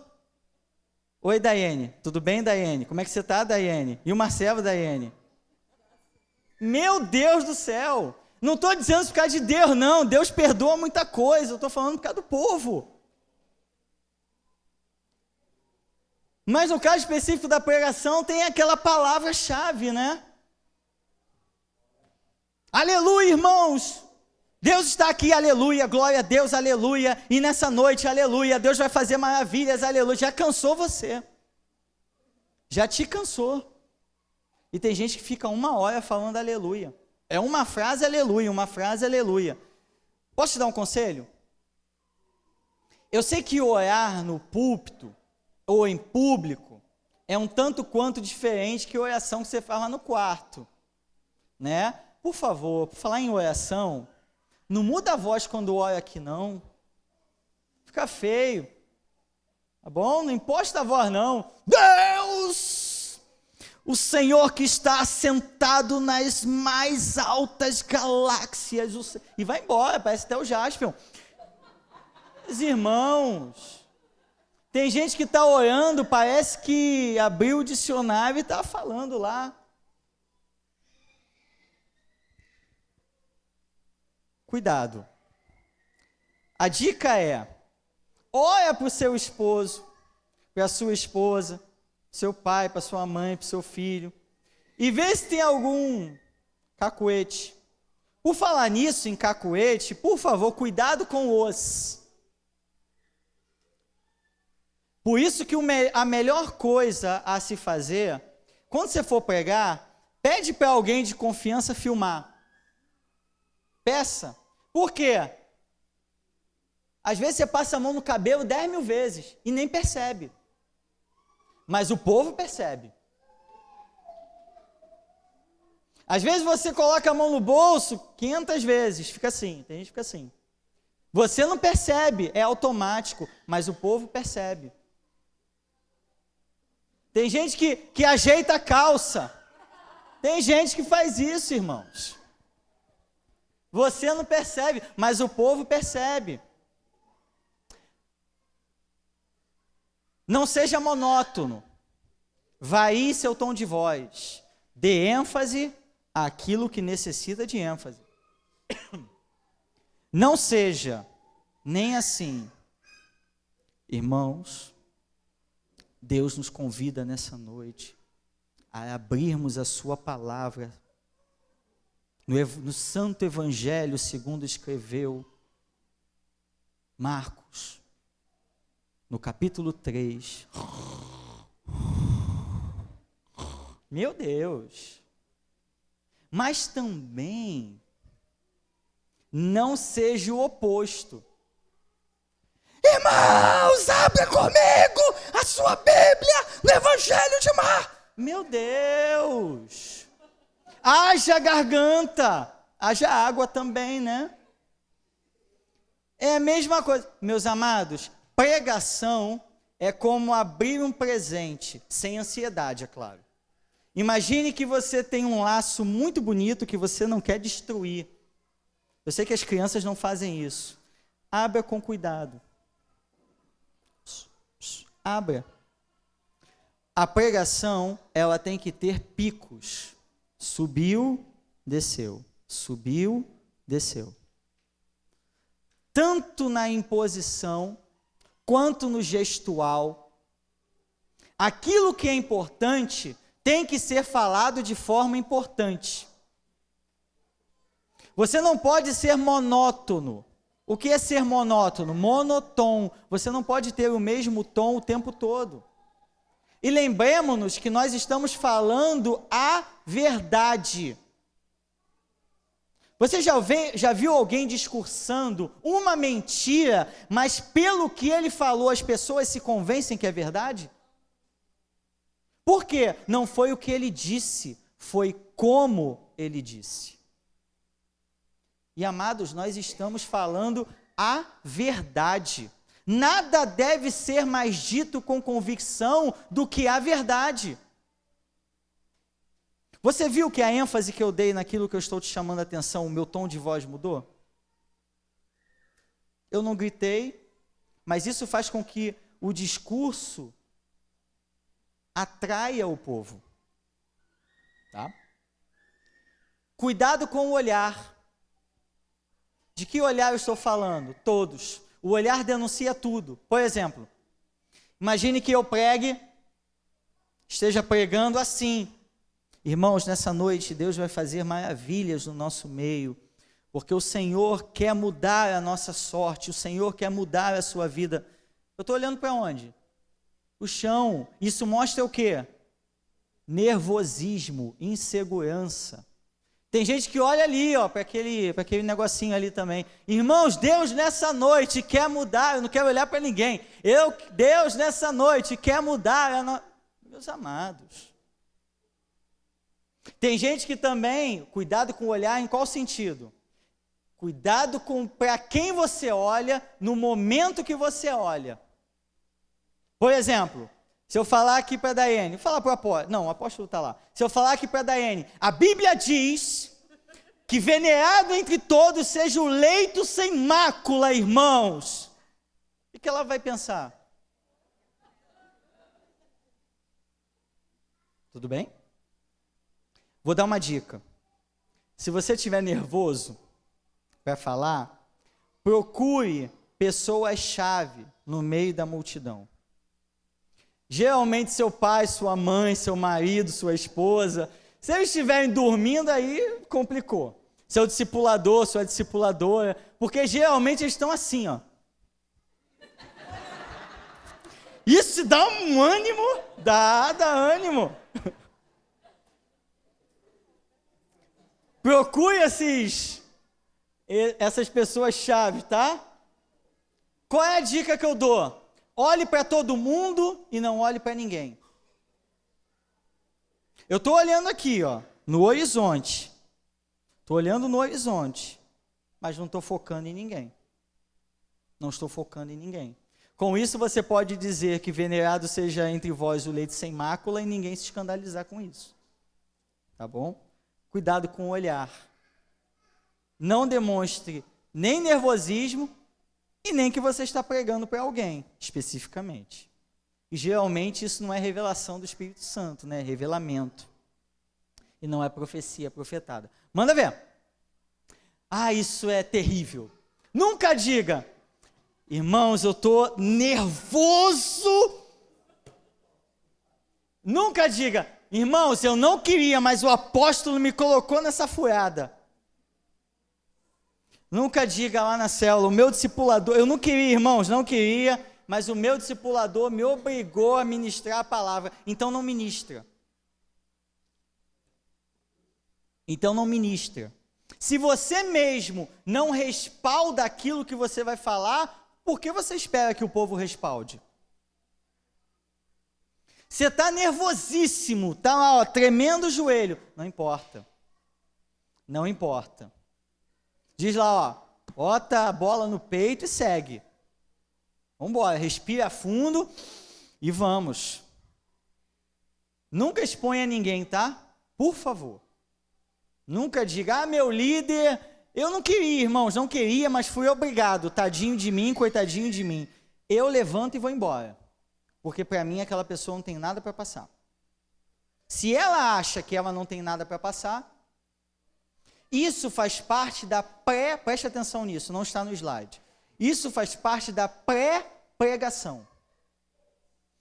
Oi, Daiane. Tudo bem, Daiane? Como é que você está, Daiane? E o Marcelo, Daiane? Meu Deus do céu! Não estou dizendo isso por causa de Deus, não. Deus perdoa muita coisa. Eu estou falando por causa do povo. Mas no caso específico da pregação, tem aquela palavra-chave, né? Aleluia, irmãos! Deus está aqui, aleluia, glória a Deus, aleluia. E nessa noite, aleluia, Deus vai fazer maravilhas, aleluia. Já cansou você. Já te cansou. E tem gente que fica 1 hora falando aleluia. É uma frase aleluia, uma frase aleluia. Posso te dar um conselho? Eu sei que orar no púlpito ou em público é um tanto quanto diferente que a oração que você faz lá no quarto, né? Por favor, por falar em oração, não muda a voz quando ora aqui não. Fica feio. Tá bom? Não imposta a voz não. Deus! O Senhor que está assentado nas mais altas galáxias. E vai embora, parece até o Jaspion. Os irmãos, tem gente que está orando, parece que abriu o dicionário e está falando lá. Cuidado. A dica é: ora para o seu esposo, para a sua esposa, seu pai, para sua mãe, para o seu filho, e vê se tem algum cacuete. Por falar nisso, em cacuete, por favor, cuidado com os. Por isso que a melhor coisa a se fazer, quando você for pregar, pede para alguém de confiança filmar. Peça. Por quê? Às vezes você passa a mão no cabelo 10.000 vezes e nem percebe. Mas o povo percebe. Às vezes você coloca a mão no bolso 500 vezes, fica assim, tem gente que fica assim. Você não percebe, é automático, mas o povo percebe. Tem gente que ajeita a calça. Tem gente que faz isso, irmãos. Você não percebe, mas o povo percebe. Não seja monótono. Varie seu tom de voz. Dê ênfase àquilo que necessita de ênfase. Não seja nem assim. Irmãos, Deus nos convida nessa noite a abrirmos a sua palavra no Santo Evangelho, segundo escreveu Marcos, no capítulo 3. Meu Deus! Mas também não seja o oposto. Irmãos, abra comigo a sua Bíblia no Evangelho de Marcos. Meu Deus! Haja garganta, haja água também, né? É a mesma coisa. Meus amados, pregação é como abrir um presente, sem ansiedade, é claro. Imagine que você tem um laço muito bonito que você não quer destruir. Eu sei que as crianças não fazem isso. Abra com cuidado. Abra. A pregação, ela tem que ter picos. Subiu, desceu. Subiu, desceu. Tanto na imposição, quanto no gestual. Aquilo que é importante tem que ser falado de forma importante. Você não pode ser monótono. O que é ser monótono? Monotom. Você não pode ter o mesmo tom o tempo todo. E lembremos-nos que nós estamos falando a verdade. Você já viu alguém discursando uma mentira, mas pelo que ele falou as pessoas se convencem que é verdade? Por quê? Não foi o que ele disse, foi como ele disse. E amados, nós estamos falando a verdade. Nada deve ser mais dito com convicção do que a verdade. Você viu que a ênfase que eu dei naquilo que eu estou te chamando a atenção, o meu tom de voz mudou? Eu não gritei, mas isso faz com que o discurso atraia o povo. Tá? Cuidado com o olhar. De que olhar eu estou falando? Todos. O olhar denuncia tudo. Por exemplo, imagine que eu esteja pregando assim. Irmãos, nessa noite Deus vai fazer maravilhas no nosso meio, porque o Senhor quer mudar a nossa sorte, o Senhor quer mudar a sua vida. Eu estou olhando para onde? O chão. Isso mostra o quê? Nervosismo, insegurança. Tem gente que olha ali, ó, para aquele negocinho ali também. Irmãos, Deus nessa noite quer mudar, eu não quero olhar para ninguém. Deus nessa noite quer mudar. Meus amados. Tem gente que também, cuidado com o olhar, em qual sentido? Cuidado com para quem você olha, no momento que você olha. Por exemplo, se eu falar aqui para a Daiane, falar para o apóstolo, não, o apóstolo está lá. Se eu falar aqui para a Daiane, a Bíblia diz que venerado entre todos seja o leito sem mácula, irmãos. O que ela vai pensar? Tudo bem? Vou dar uma dica. Se você estiver nervoso para falar, procure pessoas-chave no meio da multidão. Geralmente seu pai, sua mãe, seu marido, sua esposa. Se eles estiverem dormindo, aí complicou. Seu discipulador, sua discipuladora, porque geralmente eles estão assim, ó. Isso dá um ânimo, dá ânimo. Procure essas pessoas-chave, tá? Qual é a dica que eu dou? Olhe para todo mundo e não olhe para ninguém. Eu estou olhando aqui, ó, no horizonte. Estou olhando no horizonte, mas não estou focando em ninguém. Não estou focando em ninguém. Com isso, você pode dizer que venerado seja entre vós o leito sem mácula e ninguém se escandalizar com isso. Tá bom? Cuidado com o olhar. Não demonstre nem nervosismo e nem que você está pregando para alguém, especificamente. E geralmente isso não é revelação do Espírito Santo, né? É revelamento. E não é profecia profetada. Manda ver. Ah, isso é terrível. Nunca diga, irmãos, eu estou nervoso. Nunca diga, irmãos, eu não queria, mas o apóstolo me colocou nessa furada. Nunca diga lá na célula, o meu discipulador, eu não queria, irmãos, não queria, mas o meu discipulador me obrigou a ministrar a palavra. Então não ministra. Então não ministra. Se você mesmo não respalda aquilo que você vai falar, por que você espera que o povo respalde? Você está nervosíssimo, está lá, ó, tremendo o joelho. Não importa. Não importa. Diz lá, ó, bota a bola no peito e segue. Vamos embora, respira fundo e vamos. Nunca exponha ninguém, tá? Por favor. Nunca diga, meu líder, eu não queria, irmãos, não queria, mas fui obrigado, tadinho de mim, coitadinho de mim. Eu levanto e vou embora, porque para mim aquela pessoa não tem nada para passar. Se ela acha que ela não tem nada para passar, isso faz parte da preste atenção nisso, não está no slide. Isso faz parte da pré-pregação.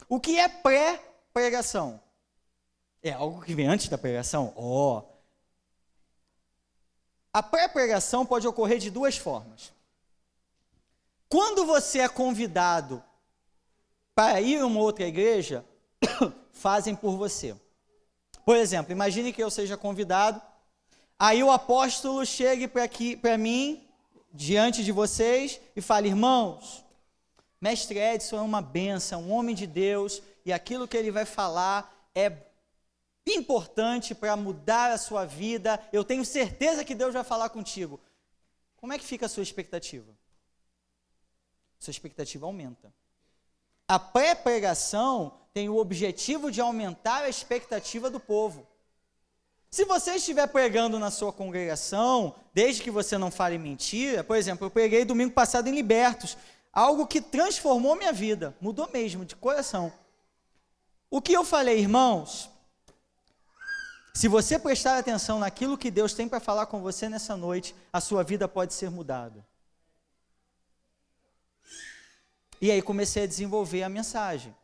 O que é pré-pregação? É algo que vem antes da pregação? A pré-pregação pode ocorrer de duas formas. Quando você é convidado para ir a uma outra igreja, fazem por você. Por exemplo, imagine que eu seja convidado Aí o apóstolo chega para mim, diante de vocês, e fala: irmãos, mestre Edson é uma bênção, um homem de Deus, e aquilo que ele vai falar é importante para mudar a sua vida, eu tenho certeza que Deus vai falar contigo. Como é que fica a sua expectativa? Sua expectativa aumenta. A pré-pregação tem o objetivo de aumentar a expectativa do povo. Se você estiver pregando na sua congregação, desde que você não fale mentira, por exemplo, eu preguei domingo passado em Libertos, algo que transformou minha vida, mudou mesmo, de coração. O que eu falei, irmãos? Se você prestar atenção naquilo que Deus tem para falar com você nessa noite, a sua vida pode ser mudada. E aí comecei a desenvolver a mensagem.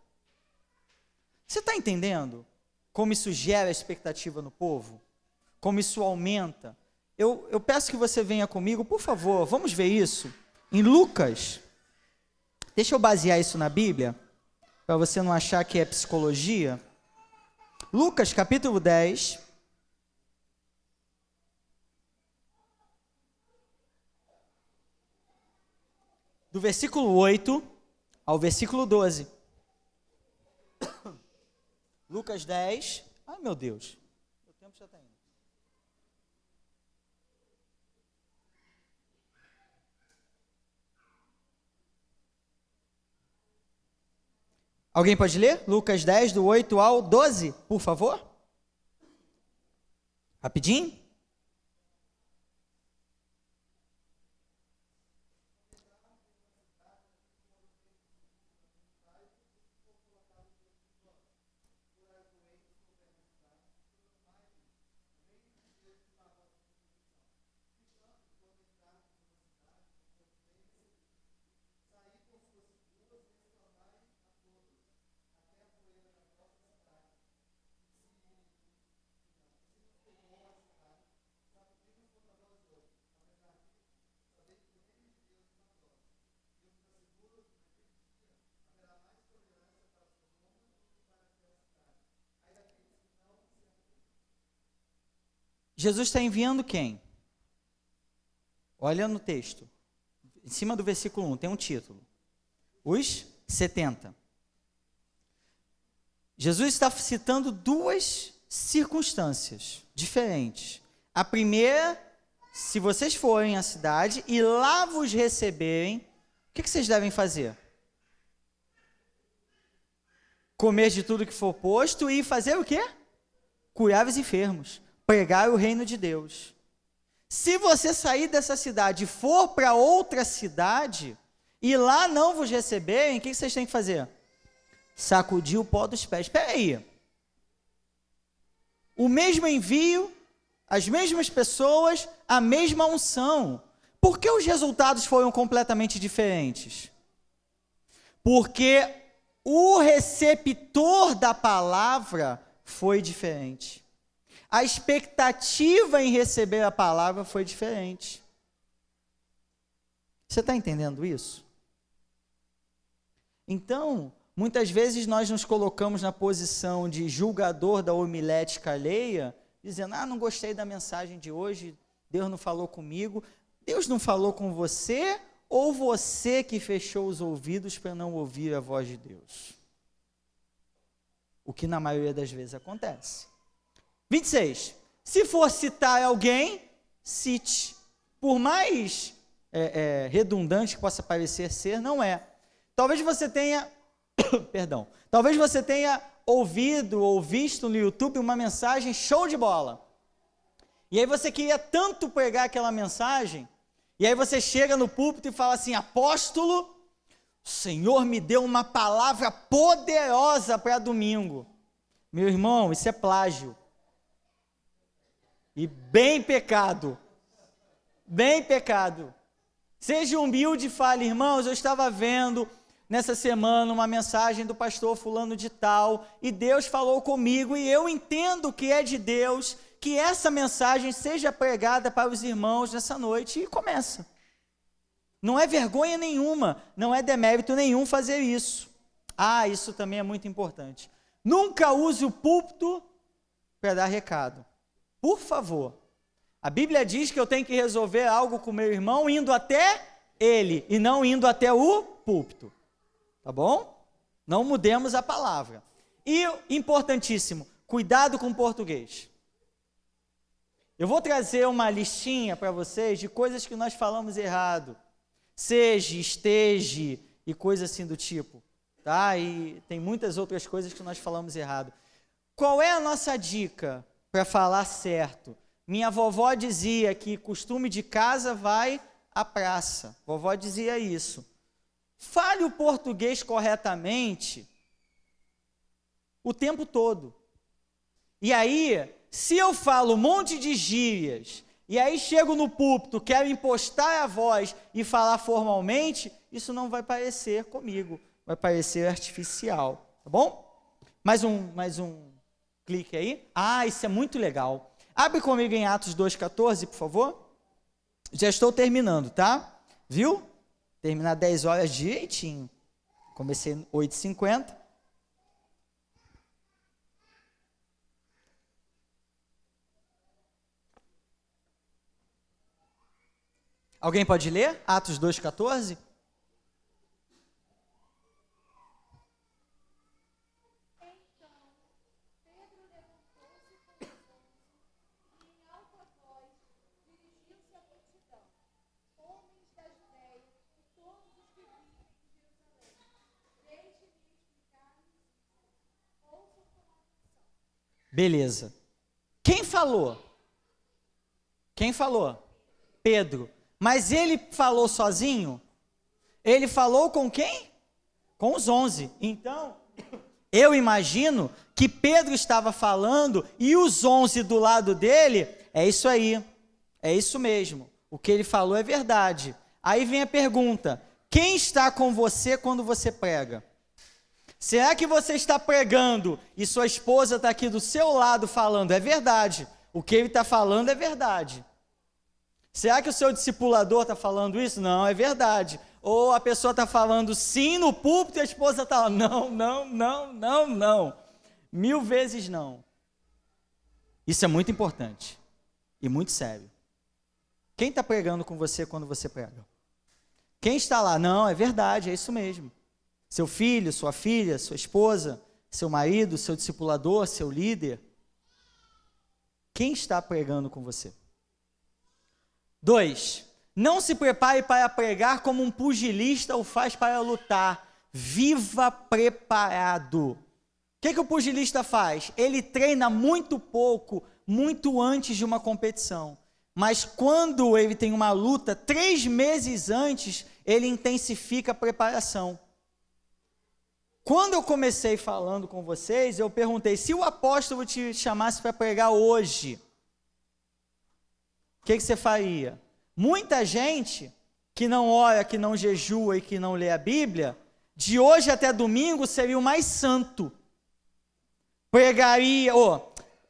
Você está entendendo como isso gera expectativa no povo? Como isso aumenta? Eu peço que você venha comigo, por favor, vamos ver isso em Lucas. Deixa eu basear isso na Bíblia, para você não achar que é psicologia. Lucas capítulo 10. Do versículo 8 ao versículo 12. Lucas 10. Ai, meu Deus. O tempo já está indo. Alguém pode ler? Lucas 10, do 8 ao 12, por favor? Rapidinho. Jesus está enviando quem? Olha no texto, em cima do versículo 1, tem um título. Os 70. Jesus está citando duas circunstâncias diferentes. A primeira, se vocês forem à cidade e lá vos receberem, o que vocês devem fazer? Comer de tudo que for posto e fazer o quê? Curar os enfermos. Pregar o reino de Deus. Se você sair dessa cidade e for para outra cidade, e lá não vos receberem, o que vocês têm que fazer? Sacudir o pó dos pés. Espera aí. O mesmo envio, as mesmas pessoas, a mesma unção. Por que os resultados foram completamente diferentes? Porque o receptor da palavra foi diferente. A expectativa em receber a palavra foi diferente. Você está entendendo isso? Então, muitas vezes nós nos colocamos na posição de julgador da homilética alheia, dizendo: não gostei da mensagem de hoje, Deus não falou comigo. Deus não falou com você, ou você que fechou os ouvidos para não ouvir a voz de Deus? O que na maioria das vezes acontece. 26. Se for citar alguém, cite. Por mais redundante que possa parecer ser, não é. Talvez você tenha, talvez você tenha ouvido ou visto no YouTube uma mensagem show de bola. E aí você queria tanto pregar aquela mensagem, e aí você chega no púlpito e fala assim: apóstolo, o Senhor me deu uma palavra poderosa para domingo. Meu irmão, isso é plágio. E bem pecado. Bem pecado. Seja humilde e fale: irmãos, eu estava vendo nessa semana uma mensagem do pastor fulano de tal, e Deus falou comigo, e eu entendo que é de Deus, que essa mensagem seja pregada para os irmãos nessa noite, e começa. Não é vergonha nenhuma, não é demérito nenhum fazer isso. Isso também é muito importante. Nunca use o púlpito para dar recado. Por favor, A Bíblia diz que eu tenho que resolver algo com meu irmão indo até ele e não indo até o púlpito. Tá bom? Não mudemos a palavra. E, importantíssimo, cuidado com o português. Eu vou trazer uma listinha para vocês de coisas que nós falamos errado. Seja, esteja e coisas assim do tipo. Tá? E tem muitas outras coisas que nós falamos errado. Qual é a nossa dica para falar certo? Minha vovó dizia que costume de casa vai à praça. Vovó dizia isso. Fale o português corretamente o tempo todo. E aí, se eu falo um monte de gírias, e aí chego no púlpito, quero impostar a voz e falar formalmente, isso não vai parecer comigo, vai parecer artificial, tá bom? Mais um clique aí. Ah, isso é muito legal. Abre comigo em Atos 2,14, por favor. Já estou terminando, tá? Viu? Terminar 10 horas direitinho. Comecei 8h50. Alguém pode ler? Atos 2,14? Beleza. Quem falou? Quem falou? Pedro. Mas ele falou sozinho? Ele falou com quem? Com os 11. Então, eu imagino que Pedro estava falando e os 11 do lado dele, é isso aí. É isso mesmo. O que ele falou é verdade. Aí vem a pergunta: quem está com você quando você prega? Será que você está pregando e sua esposa está aqui do seu lado falando? É verdade. O que ele está falando é verdade. Será que o seu discipulador está falando isso? Não, é verdade. Ou a pessoa está falando sim no púlpito e a esposa está lá, não. 1000 vezes não. Isso é muito importante e muito sério. Quem está pregando com você quando você prega? Quem está lá? Não, é verdade, é isso mesmo. Seu filho, sua filha, sua esposa, seu marido, seu discipulador, seu líder. Quem está pregando com você? 2. Não se prepare para pregar como um pugilista o faz para lutar. Viva preparado. O que o pugilista faz? Ele treina muito pouco, muito antes de uma competição. Mas quando ele tem uma luta, 3 meses antes, ele intensifica a preparação. Quando eu comecei falando com vocês, eu perguntei, se o apóstolo te chamasse para pregar hoje, o que você faria? Muita gente que não ora, que não jejua e que não lê a Bíblia, de hoje até domingo seria o mais santo. Pregaria,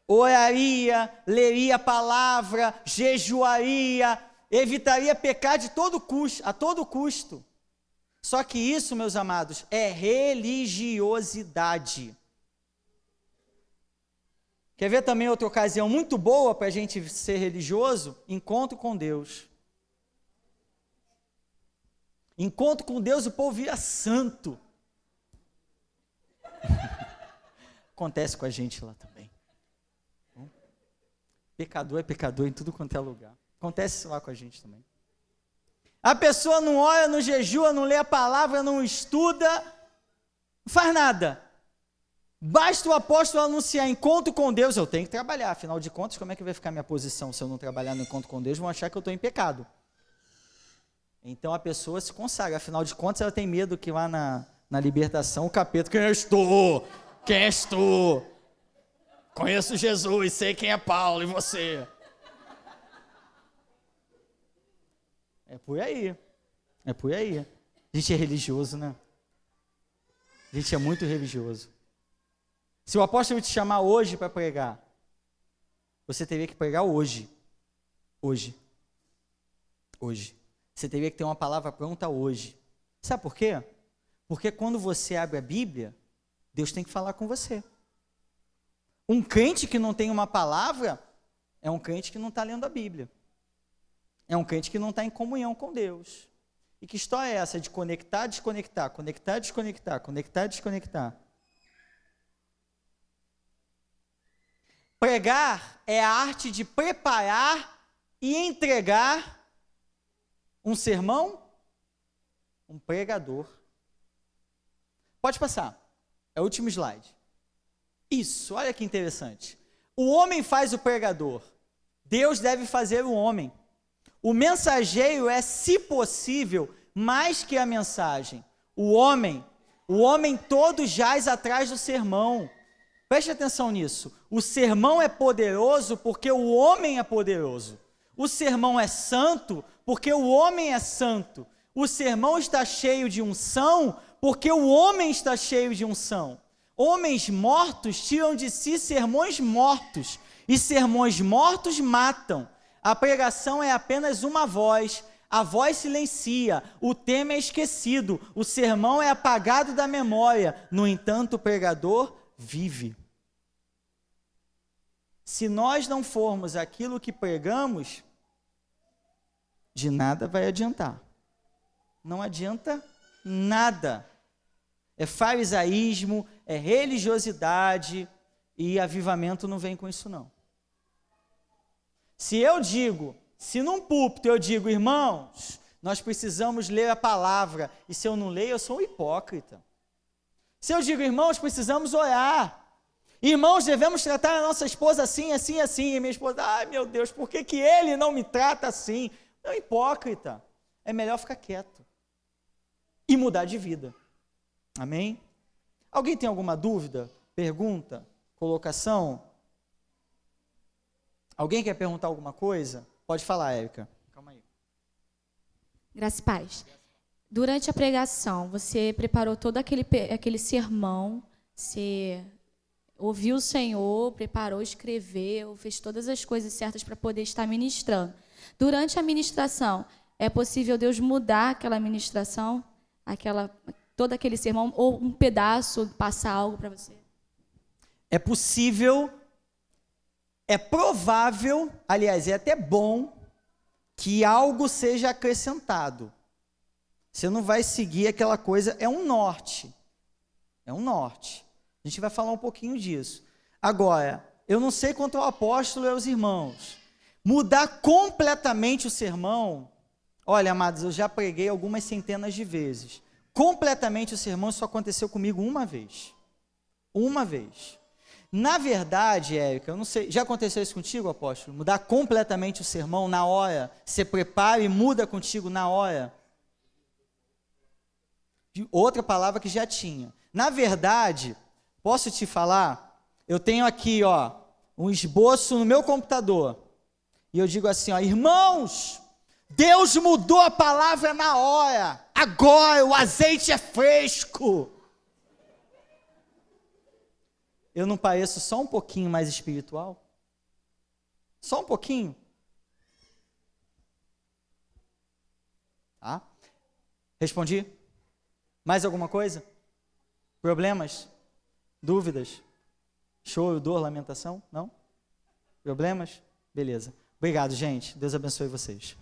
oraria, leria a palavra, jejuaria, evitaria pecar de todo custo, a todo custo. Só que isso, meus amados, é religiosidade. Quer ver também outra ocasião muito boa para a gente ser religioso? Encontro com Deus. Encontro com Deus, o povo vira santo. Acontece com a gente lá também. Pecador é pecador em tudo quanto é lugar. Acontece lá com a gente também. A pessoa não ora, não jejua, não lê a palavra, não estuda, não faz nada. Basta o apóstolo anunciar encontro com Deus, eu tenho que trabalhar. Afinal de contas, como é que vai ficar minha posição se eu não trabalhar no encontro com Deus? Vão achar que eu estou em pecado. Então a pessoa se consagra. Afinal de contas, ela tem medo que lá na libertação o capeta, quem és tu? Quem és tu? Conheço Jesus, sei quem é Paulo e você. É por aí. É por aí. A gente é religioso, né? A gente é muito religioso. Se o apóstolo te chamar hoje para pregar, você teria que pregar hoje. Hoje. Você teria que ter uma palavra pronta hoje. Sabe por quê? Porque quando você abre a Bíblia, Deus tem que falar com você. Um crente que não tem uma palavra, é um crente que não está lendo a Bíblia. É um crente que não está em comunhão com Deus. E que história é essa de conectar, desconectar, conectar, desconectar, conectar, desconectar? Pregar é a arte de preparar e entregar um sermão, um pregador. Pode passar. É o último slide. Isso, olha que interessante. O homem faz o pregador. Deus deve fazer o homem. O mensageiro é, se possível, mais que a mensagem. O homem todo jaz atrás do sermão. Preste atenção nisso. O sermão é poderoso porque o homem é poderoso. O sermão é santo porque o homem é santo. O sermão está cheio de unção porque o homem está cheio de unção. Homens mortos tiram de si sermões mortos, e sermões mortos matam. A pregação é apenas uma voz, a voz silencia, o tema é esquecido, o sermão é apagado da memória, no entanto o pregador vive. Se nós não formos aquilo que pregamos, de nada vai adiantar. Não adianta nada. É farisaísmo, é religiosidade, e avivamento não vem com isso não. Se num púlpito eu digo, irmãos, nós precisamos ler a palavra, e se eu não leio, eu sou um hipócrita. Se eu digo, irmãos, precisamos orar, irmãos, devemos tratar a nossa esposa assim, assim, assim, e minha esposa, ai meu Deus, por que ele não me trata assim? É um hipócrita. É melhor ficar quieto e mudar de vida. Amém? Alguém tem alguma dúvida? Pergunta? Colocação? Alguém quer perguntar alguma coisa? Pode falar, Érica. Calma aí. Graças e paz. Durante a pregação, você preparou todo aquele sermão, você ouviu o Senhor, preparou, escreveu, fez todas as coisas certas para poder estar ministrando. Durante a ministração, é possível Deus mudar aquela ministração, todo aquele sermão, ou um pedaço, passar algo para você? É possível, é provável, aliás, é até bom que algo seja acrescentado. Você não vai seguir aquela coisa, é um norte. É um norte. A gente vai falar um pouquinho disso. Agora, eu não sei quanto ao apóstolo e aos irmãos. Mudar completamente o sermão, olha, amados, eu já preguei algumas centenas de vezes. Completamente o sermão, isso aconteceu comigo uma vez. Uma vez. Na verdade, Érica, eu não sei, já aconteceu isso contigo, apóstolo? Mudar completamente o sermão na hora? Você prepara e muda contigo na hora? Outra palavra que já tinha. Na verdade, posso te falar? Eu tenho aqui, um esboço no meu computador. E eu digo assim, irmãos, Deus mudou a palavra na hora. Agora o azeite é fresco. Eu não pareço só um pouquinho mais espiritual? Só um pouquinho? Tá? Respondi? Mais alguma coisa? Problemas? Dúvidas? Choro, dor, lamentação? Não? Problemas? Beleza. Obrigado, gente. Deus abençoe vocês.